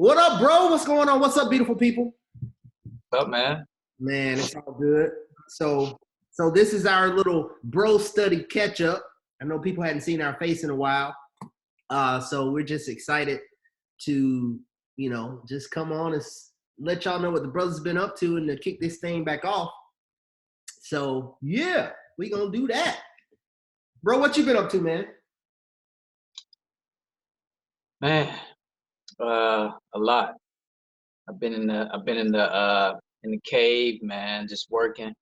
What up, bro? What's going on? What's up, beautiful people? What's up, man? Man, it's all good. So this is our little bro study catch up. I know people hadn't seen our face in a while. So we're just excited to, just come on and let y'all know what the brothers been up to and to kick this thing back off. So yeah, we gonna do that. Bro, what you been up to, man? Man, a lot. I've been in the cave, man, just working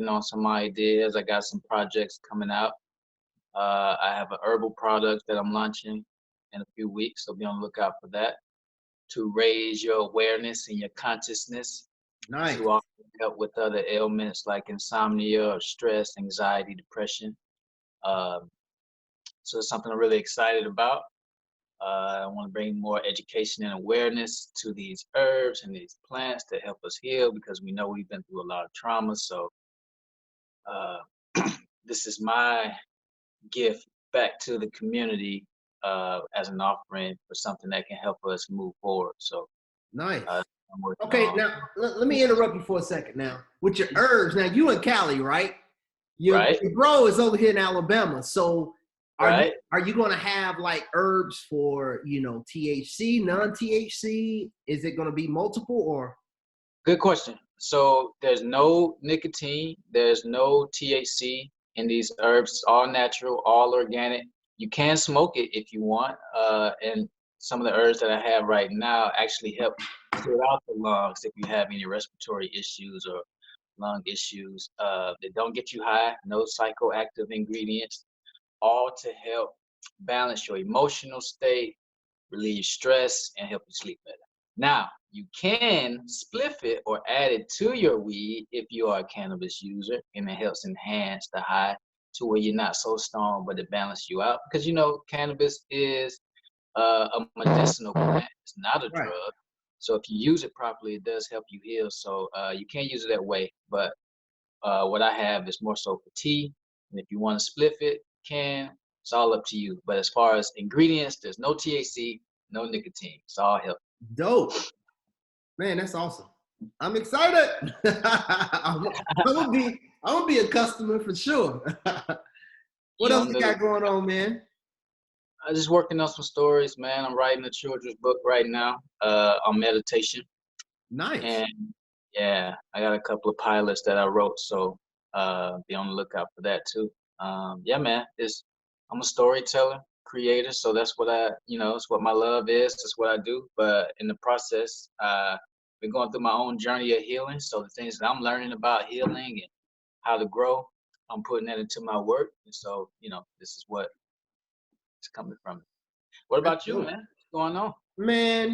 on some ideas. I got some projects coming out. I have an herbal product that I'm launching in a few weeks, so be on the lookout for that to raise your awareness and your consciousness Nice. to also help with other ailments like insomnia or stress, anxiety, depression. Um, so it's something I'm really excited about. I want to bring more education and awareness to these herbs and these plants to help us heal because we know we've been through a lot of trauma. So uh, this is my gift back to the community as an offering for something that can help us move forward. So Nice. I'm working Okay, on. now let me interrupt you for a second. Now, with your herbs, now you in Cali, right? Right. Your bro is over here in Alabama. So Right. are you going to have like herbs for, THC, non-THC? Is it going to be multiple or? Good question. So there's no nicotine, there's no THC in these herbs. It's all natural, all organic. You can smoke it if you want. And some of the herbs that I have right now actually help clear out the lungs if you have any respiratory issues or lung issues. They don't get you high, no psychoactive ingredients, all to help balance your emotional state, relieve stress, and help you sleep better. Now, you can spliff it or add it to your weed if you are a cannabis user, and it helps enhance the high to where you're not so stoned, but it balances you out. Because cannabis is a medicinal plant; it's not a Right. drug. So if you use it properly, it does help you heal. So you can use it that way. But what I have is more so for tea, and if you want to spliff it, can. It's all up to you. But as far as ingredients, there's no THC, no nicotine. It's all healthy. Dope. Man, that's awesome. I'm excited. I'm gonna be a customer for sure. What You else on you the got going on, man? I'm just working on some stories, man. I'm writing a children's book right now on meditation. Nice. And yeah, I got a couple of pilots that I wrote, so be on the lookout for that too. Yeah, man, I'm a storyteller, creator, so that's what it's what my love is. That's what I do. But in the process, been going through my own journey of healing. So the things that I'm learning about healing and how to grow, I'm putting that into my work. And so, this is what is coming from it. What That's about you, dope. man? What's going on? Man,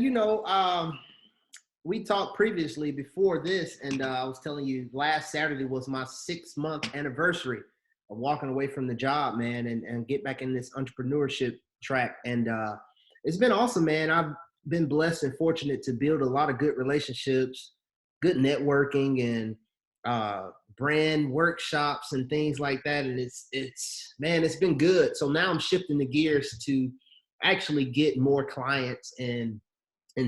we talked previously before this, and I was telling you last Saturday was my 6-month anniversary of walking away from the job, man, and get back in this entrepreneurship track. And it's been awesome, man. I've been blessed and fortunate to build a lot of good relationships, good networking, and brand workshops and things like that. And it's been good. So now I'm shifting the gears to actually get more clients and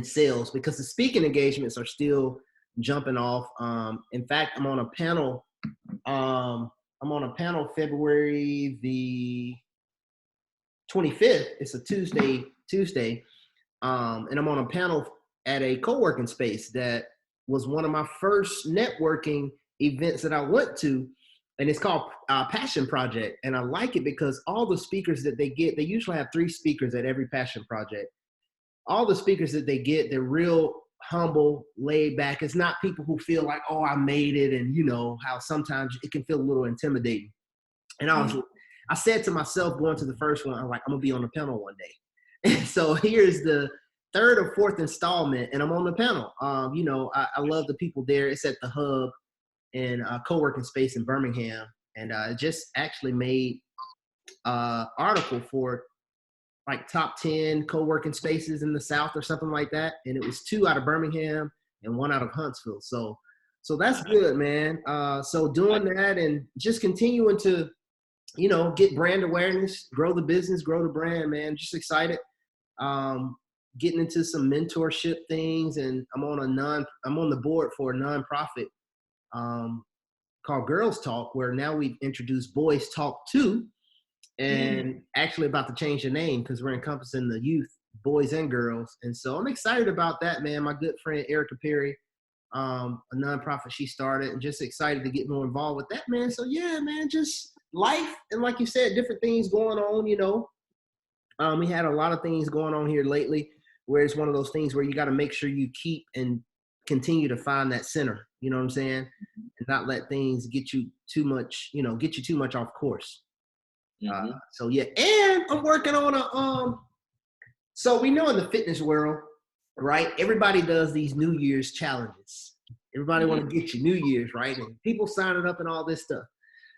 sales because the speaking engagements are still jumping off. In fact, I'm on a panel. February the 25th. It's a Tuesday. And I'm on a panel at a co-working space that was one of my first networking events that I went to. And it's called Passion Project. And I like it because all the speakers that they usually have 3 speakers at every Passion Project. All the speakers that they get, they're real humble, laid back. It's not people who feel like, oh, I made it. And how sometimes it can feel a little intimidating. And I said to myself going to the first one, I'm like, I'm gonna be on the panel one day. And so here's the 3rd or 4th installment, and I'm on the panel. I love the people there. It's at the Hub in a co-working space in Birmingham. And I just actually made an article for like top 10 co-working spaces in the South or something like that. And it was 2 out of Birmingham and 1 out of Huntsville. So that's good, man. So doing that and just continuing to, get brand awareness, grow the business, grow the brand, man. Just excited. getting into some mentorship things, and I'm on the board for a nonprofit um, called Girls Talk, where now we've introduced Boys Talk too, and actually about to change the name because we're encompassing the youth, boys and girls. And so I'm excited about that, man. My good friend Erica Perry, a nonprofit she started, and just excited to get more involved with that, man. So yeah, man, just life, and like you said, different things going on. We had a lot of things going on here lately, where it's one of those things where you got to make sure you keep and continue to find that center. You know what I'm saying? And not let things get you too much. Get you too much off course. So yeah, and I'm working on so we know in the fitness world, right? Everybody does these New Year's challenges. Everybody want to get you New Year's, right? And people signing up and all this stuff.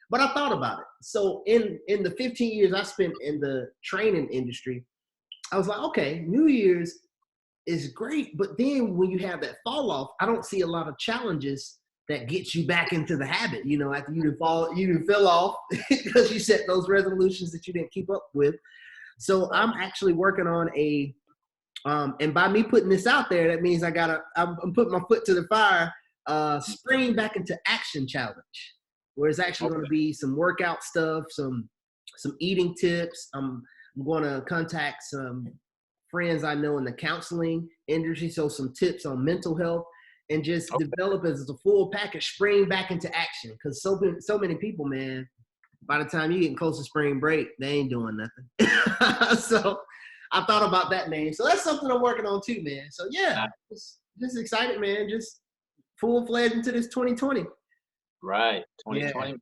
But I thought about it. So in the 15 years I spent in the training industry, I was like, okay, New Year's is great, but then when you have that fall off, I don't see a lot of challenges that gets you back into the habit. After you fell off because you set those resolutions that you didn't keep up with. So I'm actually working on and by me putting this out there, that means I'm putting my foot to the fire, spring back into action challenge, where it's actually going to be some workout stuff, some eating tips. I'm going to contact some friends I know in the counseling industry, so some tips on mental health, and just develop as a full package, spring back into action. Because so many people, man, by the time you get close to spring break, they ain't doing nothing. So I thought about that, man. So that's something I'm working on too, man. So yeah, just excited, man. Just full-fledged into this 2020. Right, 2020. Yeah.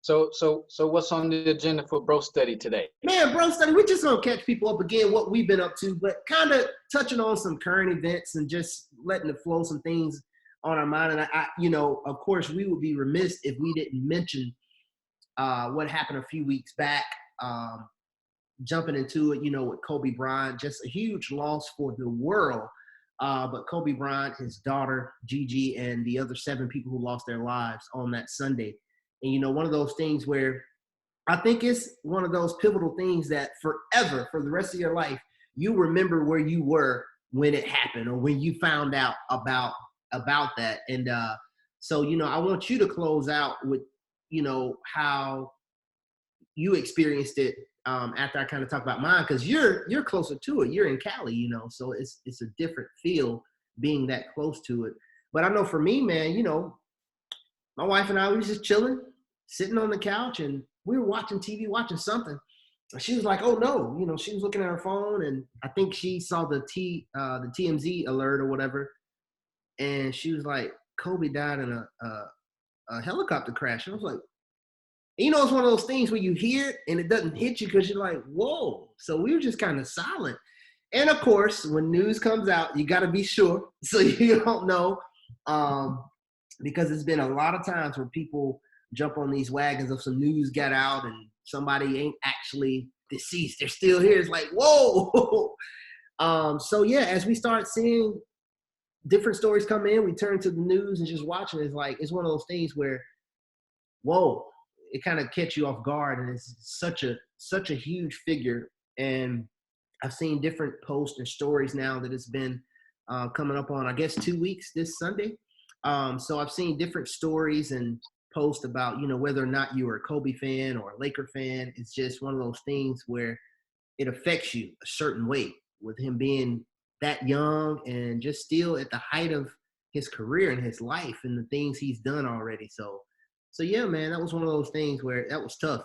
So what's on the agenda for Bro Study today? Man, Bro Study, we're just gonna catch people up again, what we've been up to, but kind of touching on some current events and just letting it flow some things on our mind. And I of course, we would be remiss if we didn't mention what happened a few weeks back. Jumping into it, with Kobe Bryant, just a huge loss for the world. But Kobe Bryant, his daughter, Gigi, and the other 7 people who lost their lives on that Sunday. And, one of those things where I think it's one of those pivotal things that forever, for the rest of your life, you remember where you were when it happened or when you found out about that. And so, I want you to close out with, how you experienced it after I kind of talk about mine, because you're closer to it. You're in Cali, so it's a different feel being that close to it. But I know for me, man, my wife and I, we was just chilling, sitting on the couch, and we were watching TV, watching something. And she was like, "Oh no!" She was looking at her phone, and I think she saw the TMZ alert or whatever, and she was like, "Kobe died in a helicopter crash." And I was like, it's one of those things where you hear it and it doesn't hit you because you're like, whoa. So we were just kind of silent. And of course, when news comes out, you got to be sure so you don't know, because it's been a lot of times where people jump on these wagons of some news got out and somebody ain't actually deceased. They're still here. It's like, whoa. So yeah, as we start seeing different stories come in, we turn to the news and just watching. It's one of those things where, whoa, it kind of catch you off guard, and it's such a huge figure. And I've seen different posts and stories now that it's been coming up on, I guess, 2 weeks this Sunday. So I've seen different stories and posts about, whether or not you are a Kobe fan or a Laker fan. It's just one of those things where it affects you a certain way, with him being that young and just still at the height of his career and his life and the things he's done already. So yeah, man, that was one of those things where that was tough.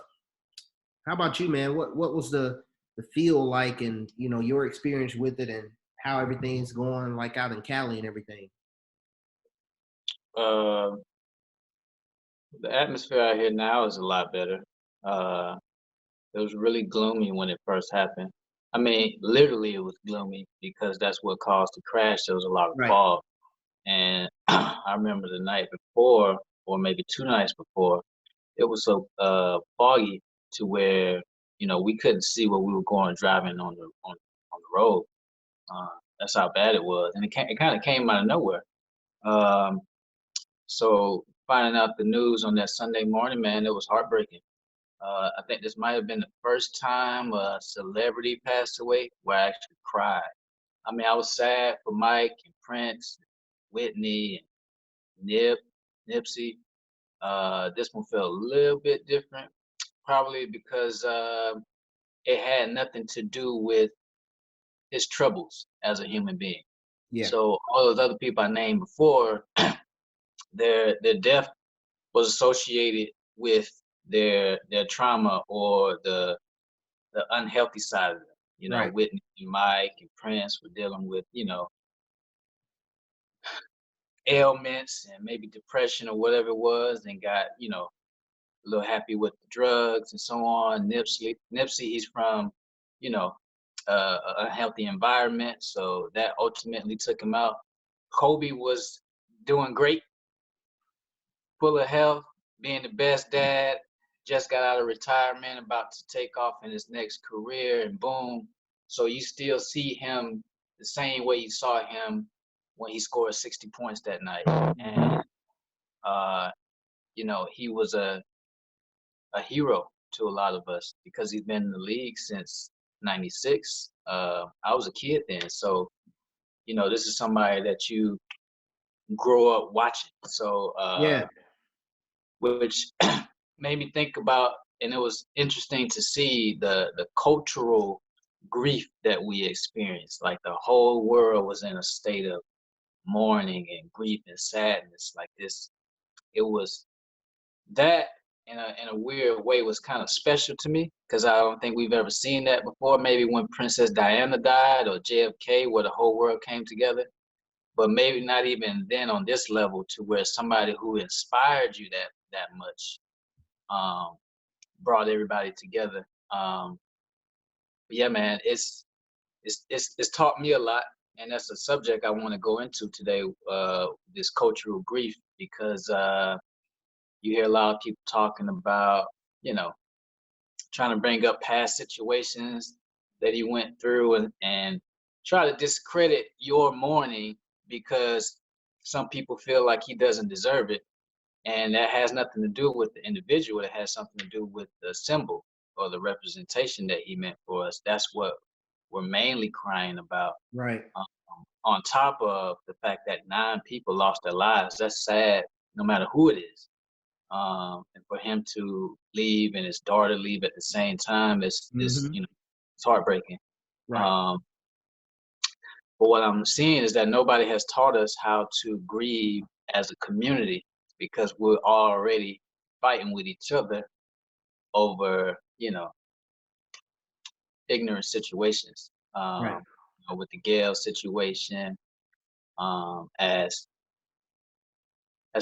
How about you, man? What was the feel like, and your experience with it, and how everything's going like out in Cali and everything? The atmosphere out here now is a lot better. It was really gloomy when it first happened. I mean, literally it was gloomy because that's what caused the crash. There was a lot of fog. And I remember the night before, or maybe 2 nights before, it was so foggy to where we couldn't see where we were going driving on the road. That's how bad it was, and it kind of came out of nowhere. So finding out the news on that Sunday morning, man, it was heartbreaking. I think this might have been the first time a celebrity passed away where I actually cried. I mean, I was sad for Mike and Prince, Whitney, and Nipsey. This one felt a little bit different, probably because it had nothing to do with his troubles as a human being. Yeah. So all those other people I named before, their death was associated with their trauma or the unhealthy side of them. You know, Right. Whitney and Mike and Prince were dealing with, ailments and maybe depression or whatever it was, and got, a little happy with the drugs and so on. Nipsey, he's from, you know, a healthy environment, so that ultimately took him out. Kobe was doing great, full of health, being the best dad, just got out of retirement, about to take off in his next career, and boom. So you still see him the same way you saw him when he scored 60 points that night. And, uh, he was a hero to a lot of us because he's been in the league since 96. I was a kid then. So, this is somebody that you grow up watching. So, Yeah. which made me think about, and it was interesting to see the cultural grief that we experienced. Like the whole world was in a state of mourning and grief and sadness. Like this, it was that in a weird way was kind of special to me because I don't think we've ever seen that before. Maybe when Princess Diana died or JFK, where the whole world came together, but maybe not even then on this level to where somebody who inspired you that much um, brought everybody together. But yeah, man, it's taught me a lot, and that's a subject I want to go into today. This cultural grief, because you hear a lot of people talking about, you know, trying to bring up past situations that he went through and try to discredit your mourning because some people feel like he doesn't deserve it. And that has nothing to do with the individual. It has something to do with the symbol or the representation that he meant for us. That's what we're mainly crying about. Right. On top of the fact that 9 people lost their lives, that's sad, no matter who it is. And for him to leave and his daughter leave at the same time is Mm-hmm. it's heartbreaking. Right. Um, but what I'm seeing is that nobody has taught us how to grieve as a community because we're already fighting with each other over, ignorant situations. Right. With the Gail situation, as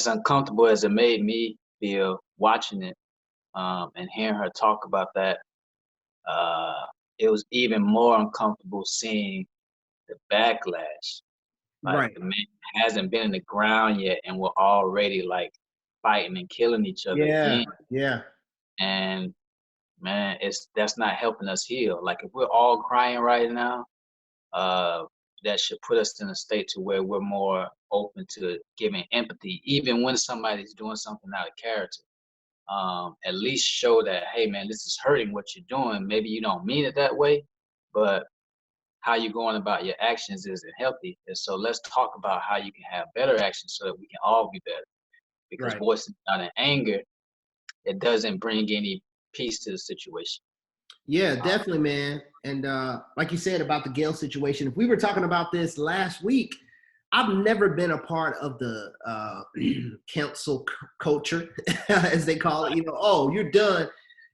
uncomfortable as it made me feel watching it, and hearing her talk about that, it was even more uncomfortable seeing the backlash. Like Right. the man hasn't been in the ground yet, and we're already like fighting and killing each other Yeah. again. Yeah. And man, that's not helping us heal. Like if we're all crying right now, uh, that should put us in a state to where we're more open to giving empathy, even when somebody's doing something out of character. At least show that, hey man, this is hurting what you're doing. Maybe you don't mean it that way, but how you're going about your actions isn't healthy. And so let's talk about how you can have better actions so that we can all be better. Because Right. voicing out in anger, it doesn't bring any peace to the situation. Yeah, definitely, man. And like you said about the Gail situation, if we were talking about this last week, I've never been a part of the council culture, as they call it. Oh, you're done.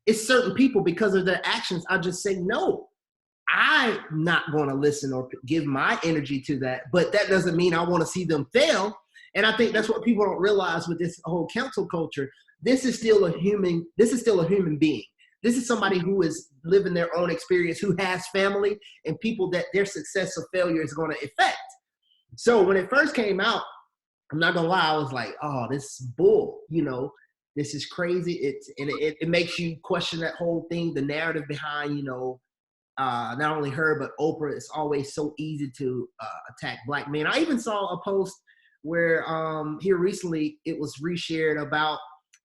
It's certain people because of their actions. I just say no. I'm not going to listen or give my energy to that. But that doesn't mean I want to see them fail. And I think that's what people don't realize with this whole council culture. This is still a human. This is still a human being. This is somebody who is living their own experience, who has family and people that their success or failure is going to affect. So when it first came out, I'm not gonna lie, I was like, oh, this is bull, this is crazy. It makes you question that whole thing, the narrative behind, not only her, but Oprah. It's always so easy to attack Black men. I even saw a post where here recently it was reshared about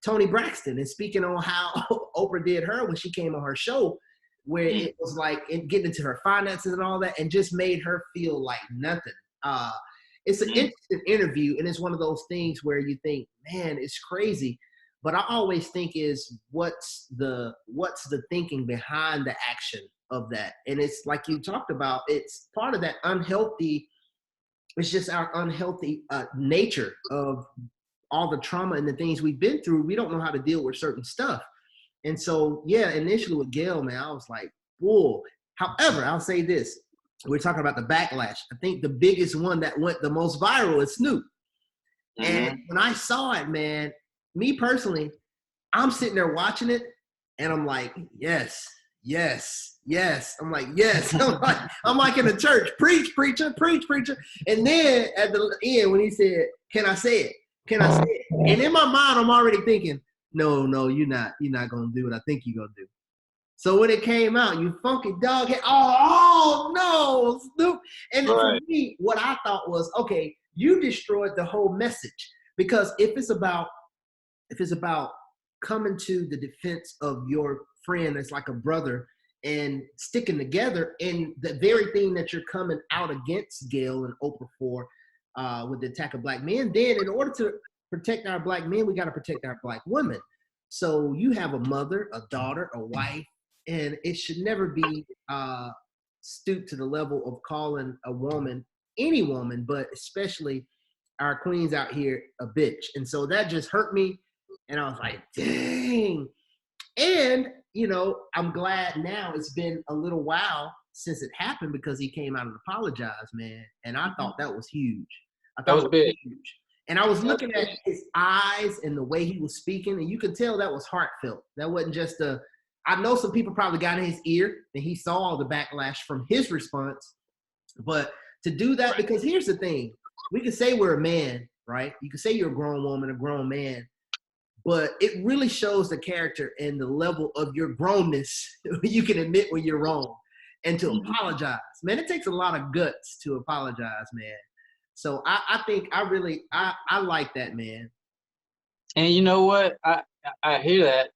Toni Braxton and speaking on how Oprah did her when she came on her show. where it was like getting into her finances and all that, and just made her feel like nothing. It's an interesting interview, and it's one of those things where you think, man, it's crazy. But I always think is what's the thinking behind the action of that? And it's like you talked about, it's part of that unhealthy. It's just our unhealthy nature of all the trauma and the things we've been through. We don't know how to deal with certain stuff. And so, yeah, initially with Gayle, man, I was like, whoa. However, I'll say this. We're talking about the backlash. I think the biggest one that went the most viral is Snoop. And when I saw it, man, me personally, I'm sitting there watching it, and I'm like, yes, yes, yes. I'm like, yes. I'm like in the church, preach, preacher, preach, preacher. And then at the end, when he said, can I say it? Can I say it? And in my mind, I'm already thinking, no, you're not gonna do what I think you're gonna do. So when it came out, you funky dog, oh no, Snoop. And for me, what I thought was, okay, you destroyed the whole message. Because if it's about coming to the defense of your friend that's like a brother and sticking together, and the very thing that you're coming out against Gayle and Oprah for with the attack of black men, then in order to protect our black men, we got to protect our black women. So you have a mother, a daughter, a wife, and it should never be stooped to the level of calling a woman, any woman, but especially our queens out here, a bitch. And so that just hurt me. And I was like, dang. And, you know, I'm glad now it's been a little while since it happened, because he came out and apologized, man. And I thought that was huge. I thought that was big. Huge. And I was looking at his eyes and the way he was speaking, and you could tell that was heartfelt. That wasn't just I know some people probably got in his ear and he saw all the backlash from his response. But to do that, because here's the thing, we can say we're a man, right? You can say you're a grown woman, a grown man, but it really shows the character and the level of your grownness. You can admit when you're wrong and to apologize. Man, it takes a lot of guts to apologize, man. So I think I like that, man. And you know what? I hear that,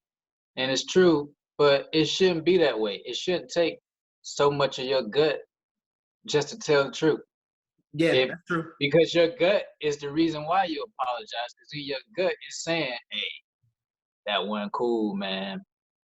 and it's true, but it shouldn't be that way. It shouldn't take so much of your gut just to tell the truth. Yeah, that's true. Because your gut is the reason why you apologize. Because your gut is saying, hey, that wasn't cool, man.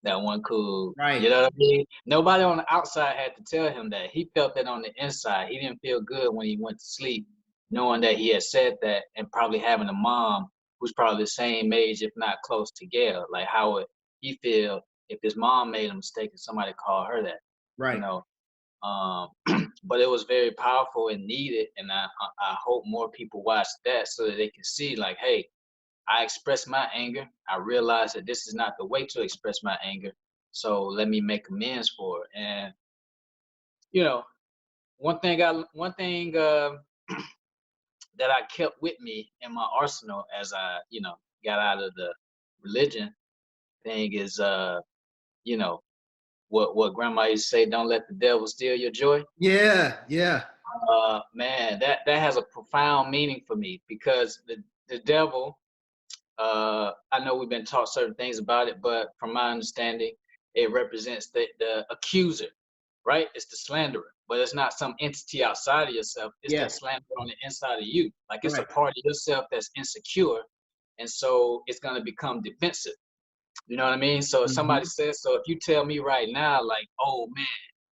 That wasn't cool. Right. You know what I mean? Nobody on the outside had to tell him that. He felt that on the inside. He didn't feel good when he went to sleep, knowing that he had said that, and probably having a mom who's probably the same age, if not close to Gayle. Like, how would he feel if his mom made a mistake and somebody called her that? Right. You know? But it was very powerful and needed, and I hope more people watch that so that they can see, like, hey, I expressed my anger. I realized that this is not the way to express my anger, so let me make amends for it. And you know, one thing that I kept with me in my arsenal as I, you know, got out of the religion thing is, you know, what grandma used to say, don't let the devil steal your joy. Yeah. Man, that has a profound meaning for me, because the devil, I know we've been taught certain things about it, but from my understanding, it represents the accuser, right? It's the slanderer, but it's not some entity outside of yourself. It's the slander on the inside of you. Like, it's a part of yourself that's insecure, and so it's gonna become defensive. You know what I mean? So if somebody says, so if you tell me right now, like, oh man,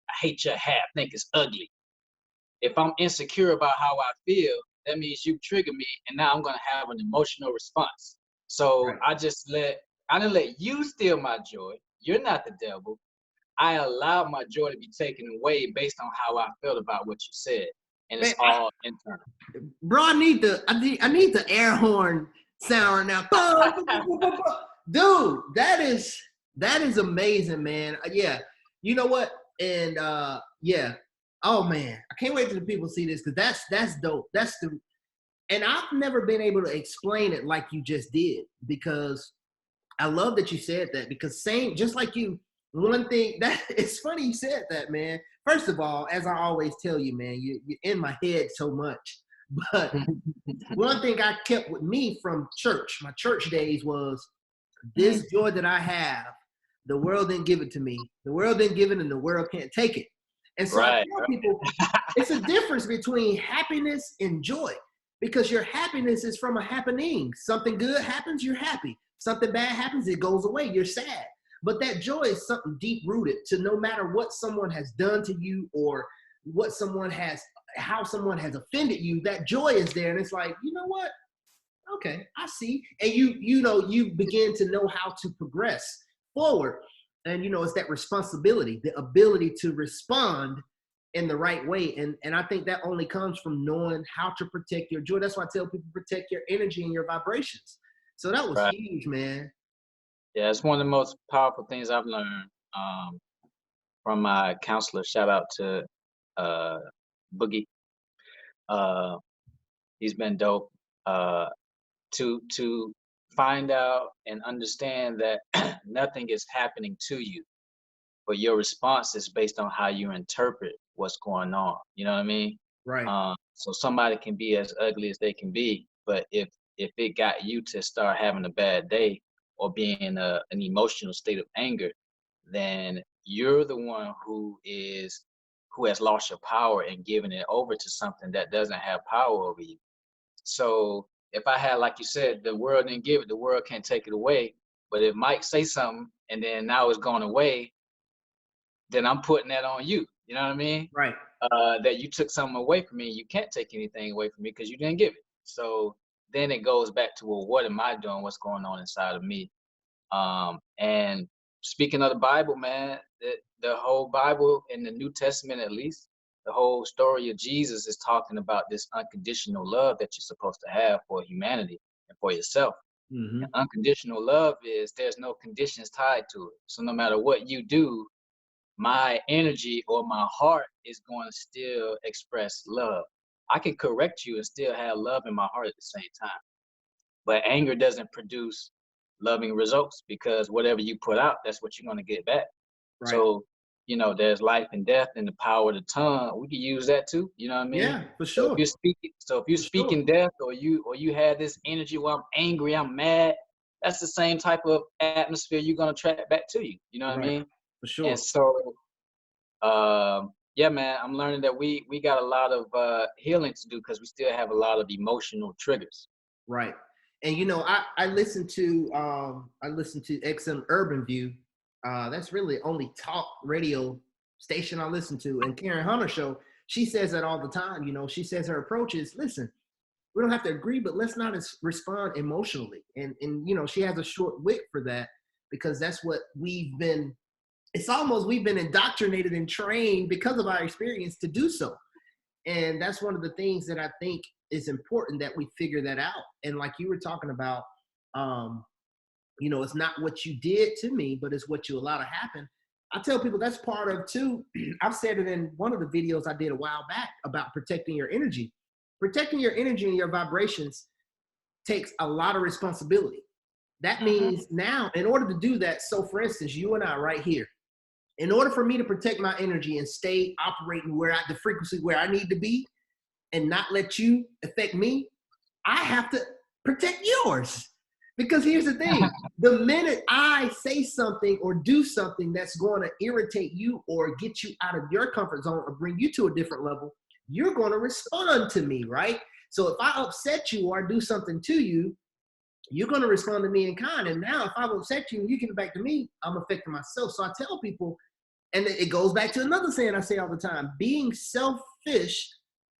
I hate your hat, I think it's ugly. If I'm insecure about how I feel, that means you trigger me, and now I'm gonna have an emotional response. So I didn't let you steal my joy. You're not the devil. I allowed my joy to be taken away based on how I felt about what you said, and it's all internal. Bro, I need the air horn sound now. Dude, that is amazing, man. Yeah, you know what? And yeah. Oh man, I can't wait till the people see this, because that's dope. And I've never been able to explain it like you just did, because I love that you said that, because just like you, one thing that it's funny you said that, man. First of all, as I always tell you, man, you're in my head so much. But one thing I kept with me from church, my church days, was this joy that I have The world didn't give it to me. The world didn't give it, and the world can't take it. And so I Right. tell people, it's a difference between happiness and joy, because your happiness is from a happening. Something good happens, you're happy. Something bad happens, it goes away, you're sad. But that joy is something deep rooted to no matter what someone has done to you or what someone has, how someone has offended you, that joy is there. And it's like, you know what? Okay, I see. And you begin to know how to progress forward. And it's that responsibility, the ability to respond in the right way. And I think that only comes from knowing how to protect your joy. That's why I tell people, protect your energy and your vibrations. So that was Right. huge, man. Yeah, it's one of the most powerful things I've learned from my counselor. Shout out to Boogie. He's been dope. To find out and understand that nothing is happening to you, but your response is based on how you interpret what's going on. You know what I mean? Right. So somebody can be as ugly as they can be, but if it got you to start having a bad day or being in an emotional state of anger, then you're the one who has lost your power and given it over to something that doesn't have power over you. So if I had, like you said, the world didn't give it, the world can't take it away. But if Mike say something and then now it's going away, then I'm putting that on you. You know what I mean? Right. That you took something away from me. You can't take anything away from me because you didn't give it. So then it goes back to, well, what am I doing? What's going on inside of me? And speaking of the Bible, man, the whole Bible in the New Testament, at least, the whole story of Jesus is talking about this unconditional love that you're supposed to have for humanity and for yourself. Mm-hmm. And unconditional love is there's no conditions tied to it. So no matter what you do, my energy or my heart is going to still express love. I can correct you and still have love in my heart at the same time. But anger doesn't produce loving results because whatever you put out, that's what you're going to get back. Right. So, there's life and death and the power of the tongue. We can use that too. You know what I mean? Yeah, for sure. So if you're speaking death or you have this energy where I'm angry, I'm mad, that's the same type of atmosphere you're going to attract back to you. You know what I mean? For sure. And so, yeah, man, I'm learning that we got a lot of healing to do because we still have a lot of emotional triggers. Right. And I listen to XM Urban View. That's really the only talk radio station I listen to. And Karen Hunter show, she says that all the time. She says her approach is, listen, we don't have to agree, but let's not respond emotionally. And she has a short wit for that because that's what we've been indoctrinated and trained because of our experience to do so. And that's one of the things that I think is important that we figure that out. And like you were talking about, it's not what you did to me, but it's what you allow to happen. I tell people that's part of too. I've said it in one of the videos I did a while back about protecting your energy. Protecting your energy and your vibrations takes a lot of responsibility. That means now, in order to do that, so for instance, you and I right here, in order for me to protect my energy and stay operating the frequency where I need to be and not let you affect me, I have to protect yours. Because here's the thing, the minute I say something or do something that's going to irritate you or get you out of your comfort zone or bring you to a different level, you're going to respond to me, right? So if I upset you or I do something to you, you're going to respond to me in kind. And now if I've upset you and you give it back to me, I'm affecting myself. So I tell people, and it goes back to another saying I say all the time, being selfish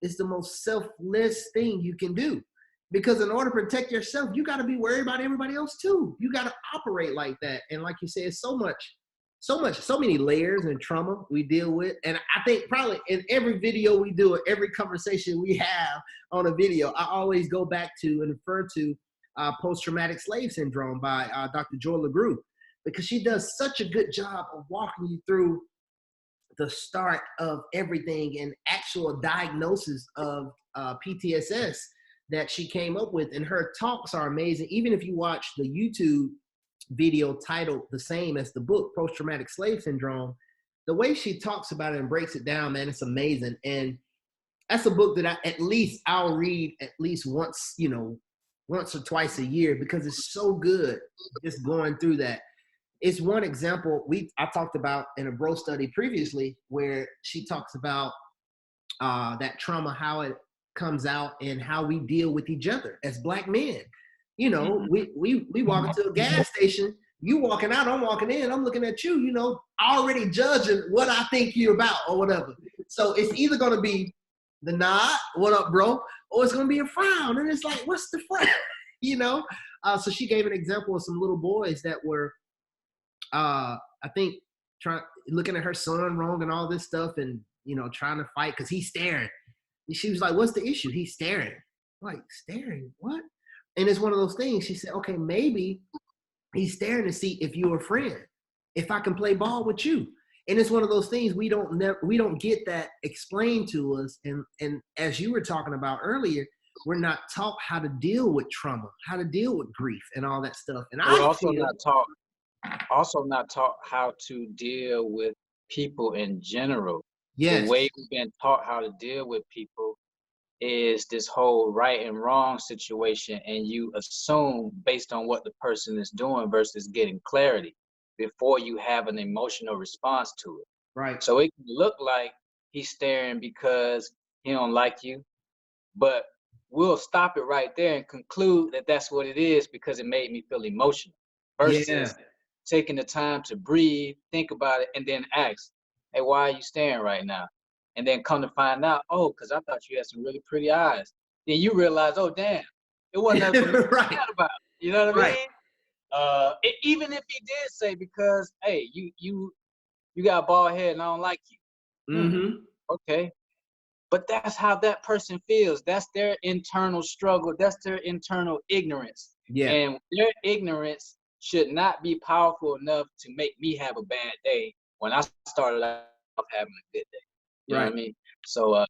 is the most selfless thing you can do. Because in order to protect yourself, you got to be worried about everybody else too. You got to operate like that. And like you said, so many layers and trauma we deal with. And I think probably in every video we do, every conversation we have on a video, I always go back to and refer to post-traumatic slave syndrome by Dr. Joy LaGrue, because she does such a good job of walking you through the start of everything and actual diagnosis of PTSS that she came up with. And her talks are amazing. Even if you watch the YouTube video titled the same as the book, Post-Traumatic Slave Syndrome, the way she talks about it and breaks it down, man, it's amazing. And that's a book that I'll read at least once or twice a year because it's so good just going through that. it's one example I talked about in a bro study previously, where she talks about that trauma, how it comes out and how we deal with each other as Black men. You know, we walk into a gas station, you walking out, I'm walking in, I'm looking at you, you know, already judging what I think you're about or whatever. So it's either going to be the nod, what up, bro, or it's going to be a frown. And it's like, what's the frown? You know? So she gave an example of some little boys that were, I think, looking at her son wrong and all this stuff, and, you know, trying to fight because he's staring. And she was like, what's the issue? He's staring. I'm like, staring? What? And it's one of those things. She said, okay, maybe he's staring to see if you're a friend, if I can play ball with you. And it's one of those things we don't get that explained to us. And as you were talking about earlier, we're not taught how to deal with trauma, how to deal with grief and all that stuff. And we're also not taught how to deal with people in general. Yes. The way we've been taught how to deal with people is this whole right and wrong situation, and you assume based on what the person is doing versus getting clarity before you have an emotional response to it. Right. So it can look like he's staring because he don't like you, but we'll stop it right there and conclude that that's what it is because it made me feel emotional, versus taking the time to breathe, think about it, and then ask, hey, why are you staring right now? And then come to find out, oh, because I thought you had some really pretty eyes. Then you realize, oh, damn, it wasn't nothing for me to right. forget about. You know what I mean? Even if he did say, because, hey, you got bald head and I don't like you. Mm-hmm. Okay. But that's how that person feels. That's their internal struggle. That's their internal ignorance. Yeah. And their ignorance should not be powerful enough to make me have a bad day when I started off having a good day. You know what I mean? So,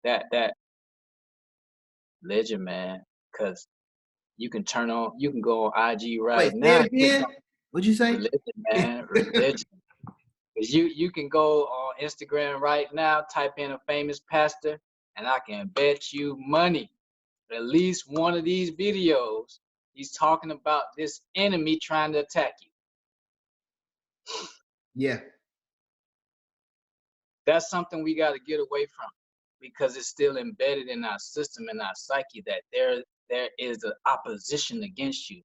that religion, man, because you can go on IG right now. What'd you say? Religion, man, religion. You can go on Instagram right now, type in a famous pastor, and I can bet you money, at least one of these videos, he's talking about this enemy trying to attack you. Yeah. That's something we got to get away from, because it's still embedded in our system, in our psyche, that there is an opposition against you.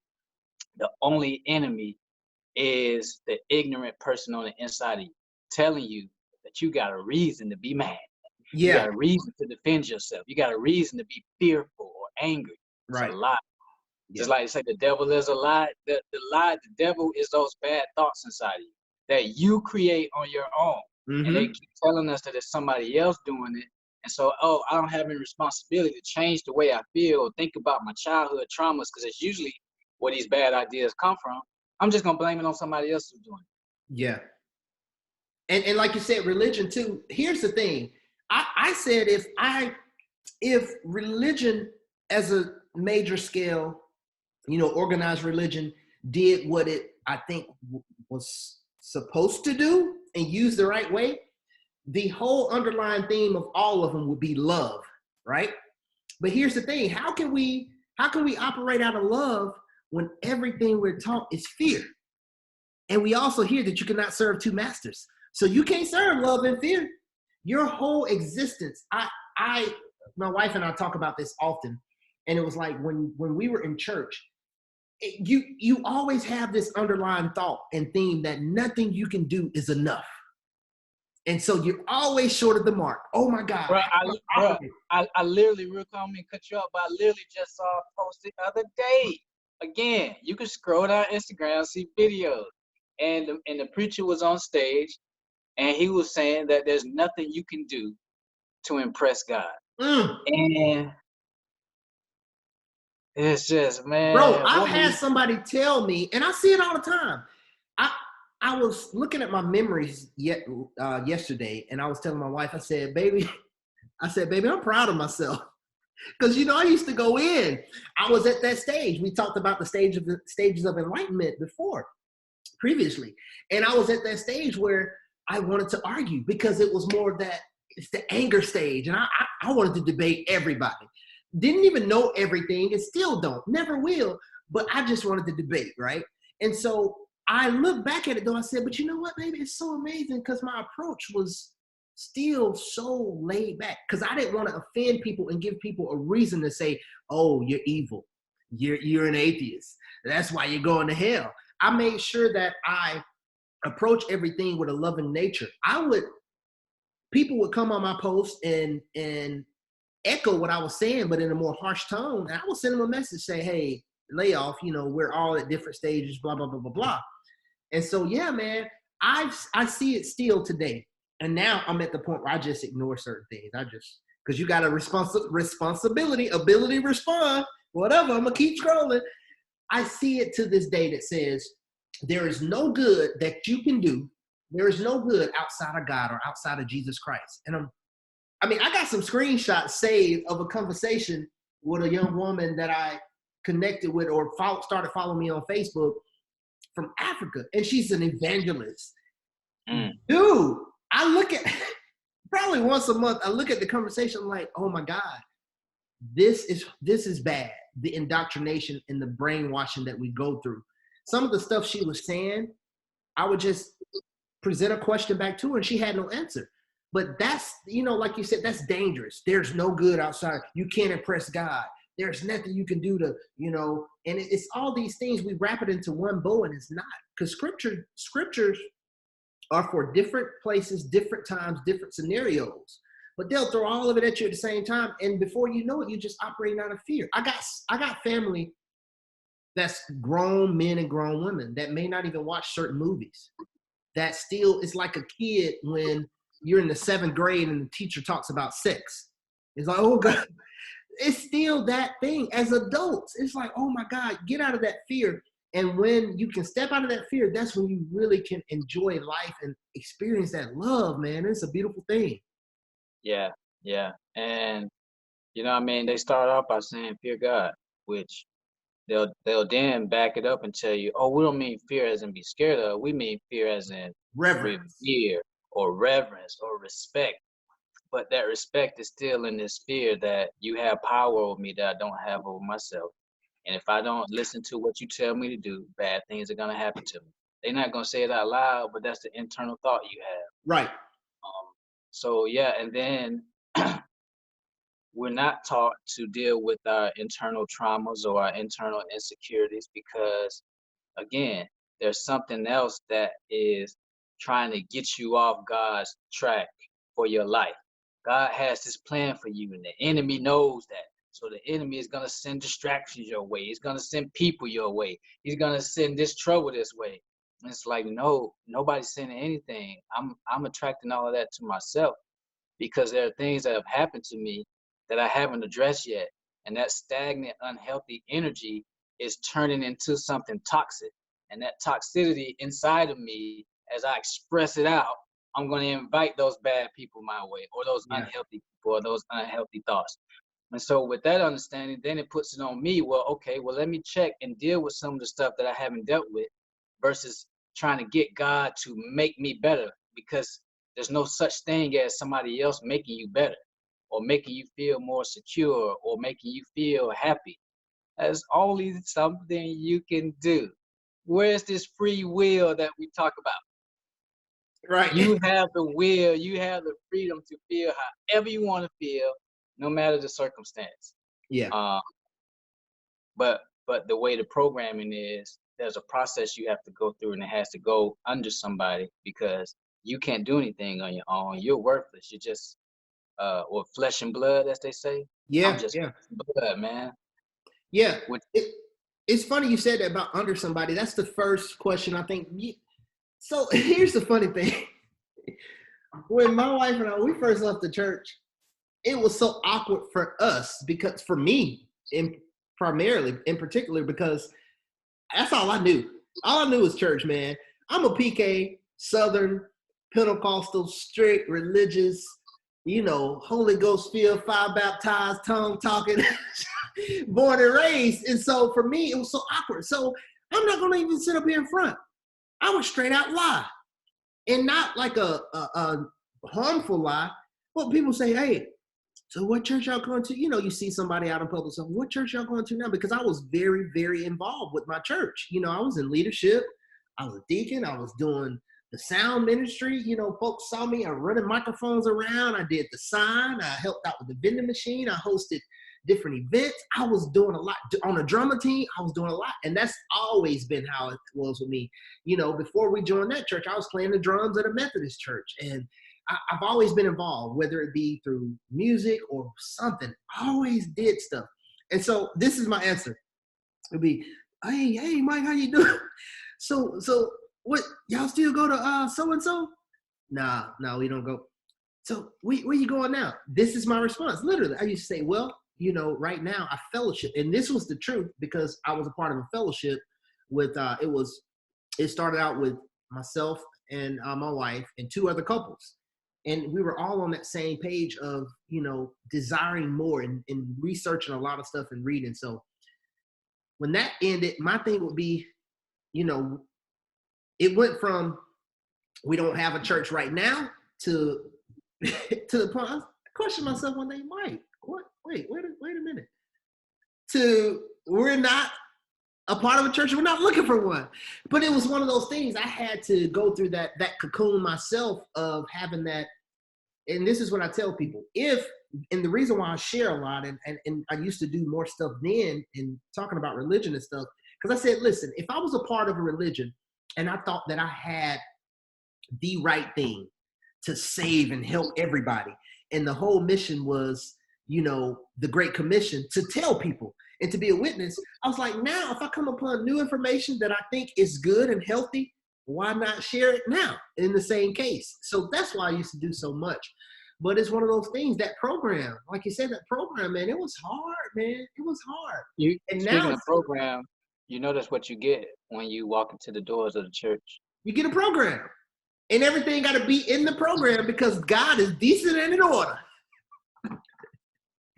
The only enemy is the ignorant person on the inside of you, telling you that you got a reason to be mad. Yeah. You got a reason to defend yourself. You got a reason to be fearful or angry. It's a lie. Yeah. Just like they say, the devil is a lie. The devil is those bad thoughts inside of you that you create on your own. Mm-hmm. And they keep telling us that it's somebody else doing it. And so, I don't have any responsibility to change the way I feel or think about my childhood traumas, because it's usually where these bad ideas come from. I'm just going to blame it on somebody else who's doing it. Yeah. And like you said, religion too. Here's the thing. I said if religion as a major scale, organized religion did what it, I think, was supposed to do and use the right way, the whole underlying theme of all of them would be love, right? But here's the thing. How can we operate out of love when everything we're taught is fear? And we also hear that you cannot serve two masters. So you can't serve love and fear. Your whole existence. My wife and I talk about this often. And it was like when we were in church, you always have this underlying thought and theme that nothing you can do is enough. And so you're always short of the mark. Oh my God. Bro, I literally, real quick, I'm gonna cut you up, but I literally just saw a post the other day. Again, you can scroll down Instagram, see videos. And the preacher was on stage, and he was saying that there's nothing you can do to impress God. And it's just, man. Bro, I've had somebody tell me, and I see it all the time. I was looking at my memories yesterday, and I was telling my wife, I said, baby, I'm proud of myself. Because, I used to go in. I was at that stage. We talked about the stages of enlightenment previously. And I was at that stage where I wanted to argue, because it was more that it's the anger stage. And I wanted to debate everybody. Didn't even know everything and still don't. Never will. But I just wanted to debate, right? And so I look back at it though, I said, but you know what, baby, it's so amazing because my approach was still so laid back because I didn't want to offend people and give people a reason to say, oh, you're evil. You're an atheist. That's why you're going to hell. I made sure that I approach everything with a loving nature. People would come on my post and echo what I was saying, but in a more harsh tone. And I would send them a message, say, hey, lay off, we're all at different stages, blah, blah, blah, blah, blah. And so, yeah, man, I see it still today. And now I'm at the point where I just ignore certain things. Because you got a responsibility, ability to respond, whatever, I'm going to keep scrolling. I see it to this day that says, there is no good that you can do. There is no good outside of God or outside of Jesus Christ. And I got some screenshots saved of a conversation with a young woman that I connected with or started following me on Facebook from Africa, and she's an evangelist. Dude, I look at probably once a month, I look at the conversation, I'm like, oh my God, this is bad. The indoctrination and the brainwashing that we go through. Some of the stuff she was saying, I would just present a question back to her and she had no answer. But that's, like you said, that's dangerous. There's no good outside. You can't impress God. There's nothing you can do to, and it's all these things. We wrap it into one bow and it's not. Because scriptures are for different places, different times, different scenarios. But they'll throw all of it at you at the same time. And before you know it, you're just operating out of fear. I got family that's grown men and grown women that may not even watch certain movies. That still is like a kid when you're in the 7th grade and the teacher talks about sex. It's like, oh God, it's still that thing. As adults, it's like, oh my God, get out of that fear. And when you can step out of that fear, that's when you really can enjoy life and experience that love, man. It's a beautiful thing. Yeah, yeah. And, they start off by saying fear God, which they'll then back it up and tell you, oh, we don't mean fear as in be scared of. We mean fear as in reverence, revere or reverence or respect. But that respect is still in this fear that you have power over me that I don't have over myself. And if I don't listen to what you tell me to do, bad things are going to happen to me. They're not going to say it out loud, but that's the internal thought you have. Right. So, yeah, and then we're not taught to deal with our internal traumas or our internal insecurities because, again, there's something else that is trying to get you off God's track for your life. God has this plan for you, and the enemy knows that. So the enemy is going to send distractions your way. He's going to send people your way. He's going to send this trouble this way. And it's like, no, nobody's sending anything. I'm attracting all of that to myself because there are things that have happened to me that I haven't addressed yet. And that stagnant, unhealthy energy is turning into something toxic. And that toxicity inside of me, as I express it out, I'm going to invite those bad people my way or those unhealthy people or those unhealthy thoughts. And so with that understanding, then it puts it on me. Well, okay, let me check and deal with some of the stuff that I haven't dealt with versus trying to get God to make me better, because there's no such thing as somebody else making you better or making you feel more secure or making you feel happy. That's only something you can do. Where's this free will that we talk about? Right. You have the will, you have the freedom to feel however you want to feel, no matter the circumstance. Yeah. But the way the programming is, there's a process you have to go through, and it has to go under somebody because you can't do anything on your own. You're worthless. You're just or flesh and blood, as they say. Yeah. I'm just blood, man. Yeah. It's funny you said that about under somebody. That's the first question I think. So here's the funny thing. When my wife and I, we first left the church, it was so awkward for us because for me, in particular, because that's all I knew. All I knew was church, man. I'm a PK, Southern, Pentecostal, strict, religious, Holy Ghost filled, fire baptized, tongue talking, born and raised. And so for me, it was so awkward. So I'm not going to even sit up here in front. I would straight out lie, and not like a harmful lie. But people say, hey, so what church y'all going to? You see somebody out in public, so what church y'all going to now? Because I was very, very involved with my church. I was in leadership. I was a deacon. I was doing the sound ministry. You know, folks saw me. I running microphones around. I did the sign. I helped out with the vending machine. I hosted different events. I was doing a lot on a drummer team. I was doing a lot, and that's always been how it was with me. You know, before we joined that church, I was playing the drums at a Methodist church, and I've always been involved, whether it be through music or something. I always did stuff, and so this is my answer. It'd be, hey, Mike, how you doing? So what? Y'all still go to so and so? Nah, we don't go. So where you going now? This is my response. Literally, I used to say, well, you know, right now I fellowship, and this was the truth because I was a part of a fellowship with. It started out with myself and my wife and two other couples, and we were all on that same page of, you know, desiring more and researching a lot of stuff and reading. So when that ended, my thing would be, you know, it went from we don't have a church right now to the point I questioned myself one day, Mike, what? Wait a minute. To we're not a part of a church, we're not looking for one. But it was one of those things I had to go through that cocoon myself of having that. And this is what I tell people. And the reason why I share a lot and I used to do more stuff then in talking about religion and stuff, because I said, listen, if I was a part of a religion and I thought that I had the right thing to save and help everybody, and the whole mission was, you know, the Great Commission to tell people and to be a witness, I was like, now if I come upon new information that I think is good and healthy, why not share it now in the same case? So that's why I used to do so much. But it's one of those things, that program, like you said, that program, man, it was hard, man. It was hard. And Speaking now of program, you notice what you get when you walk into the doors of the church. you get a program. And everything got to be in the program because God is decent and in order.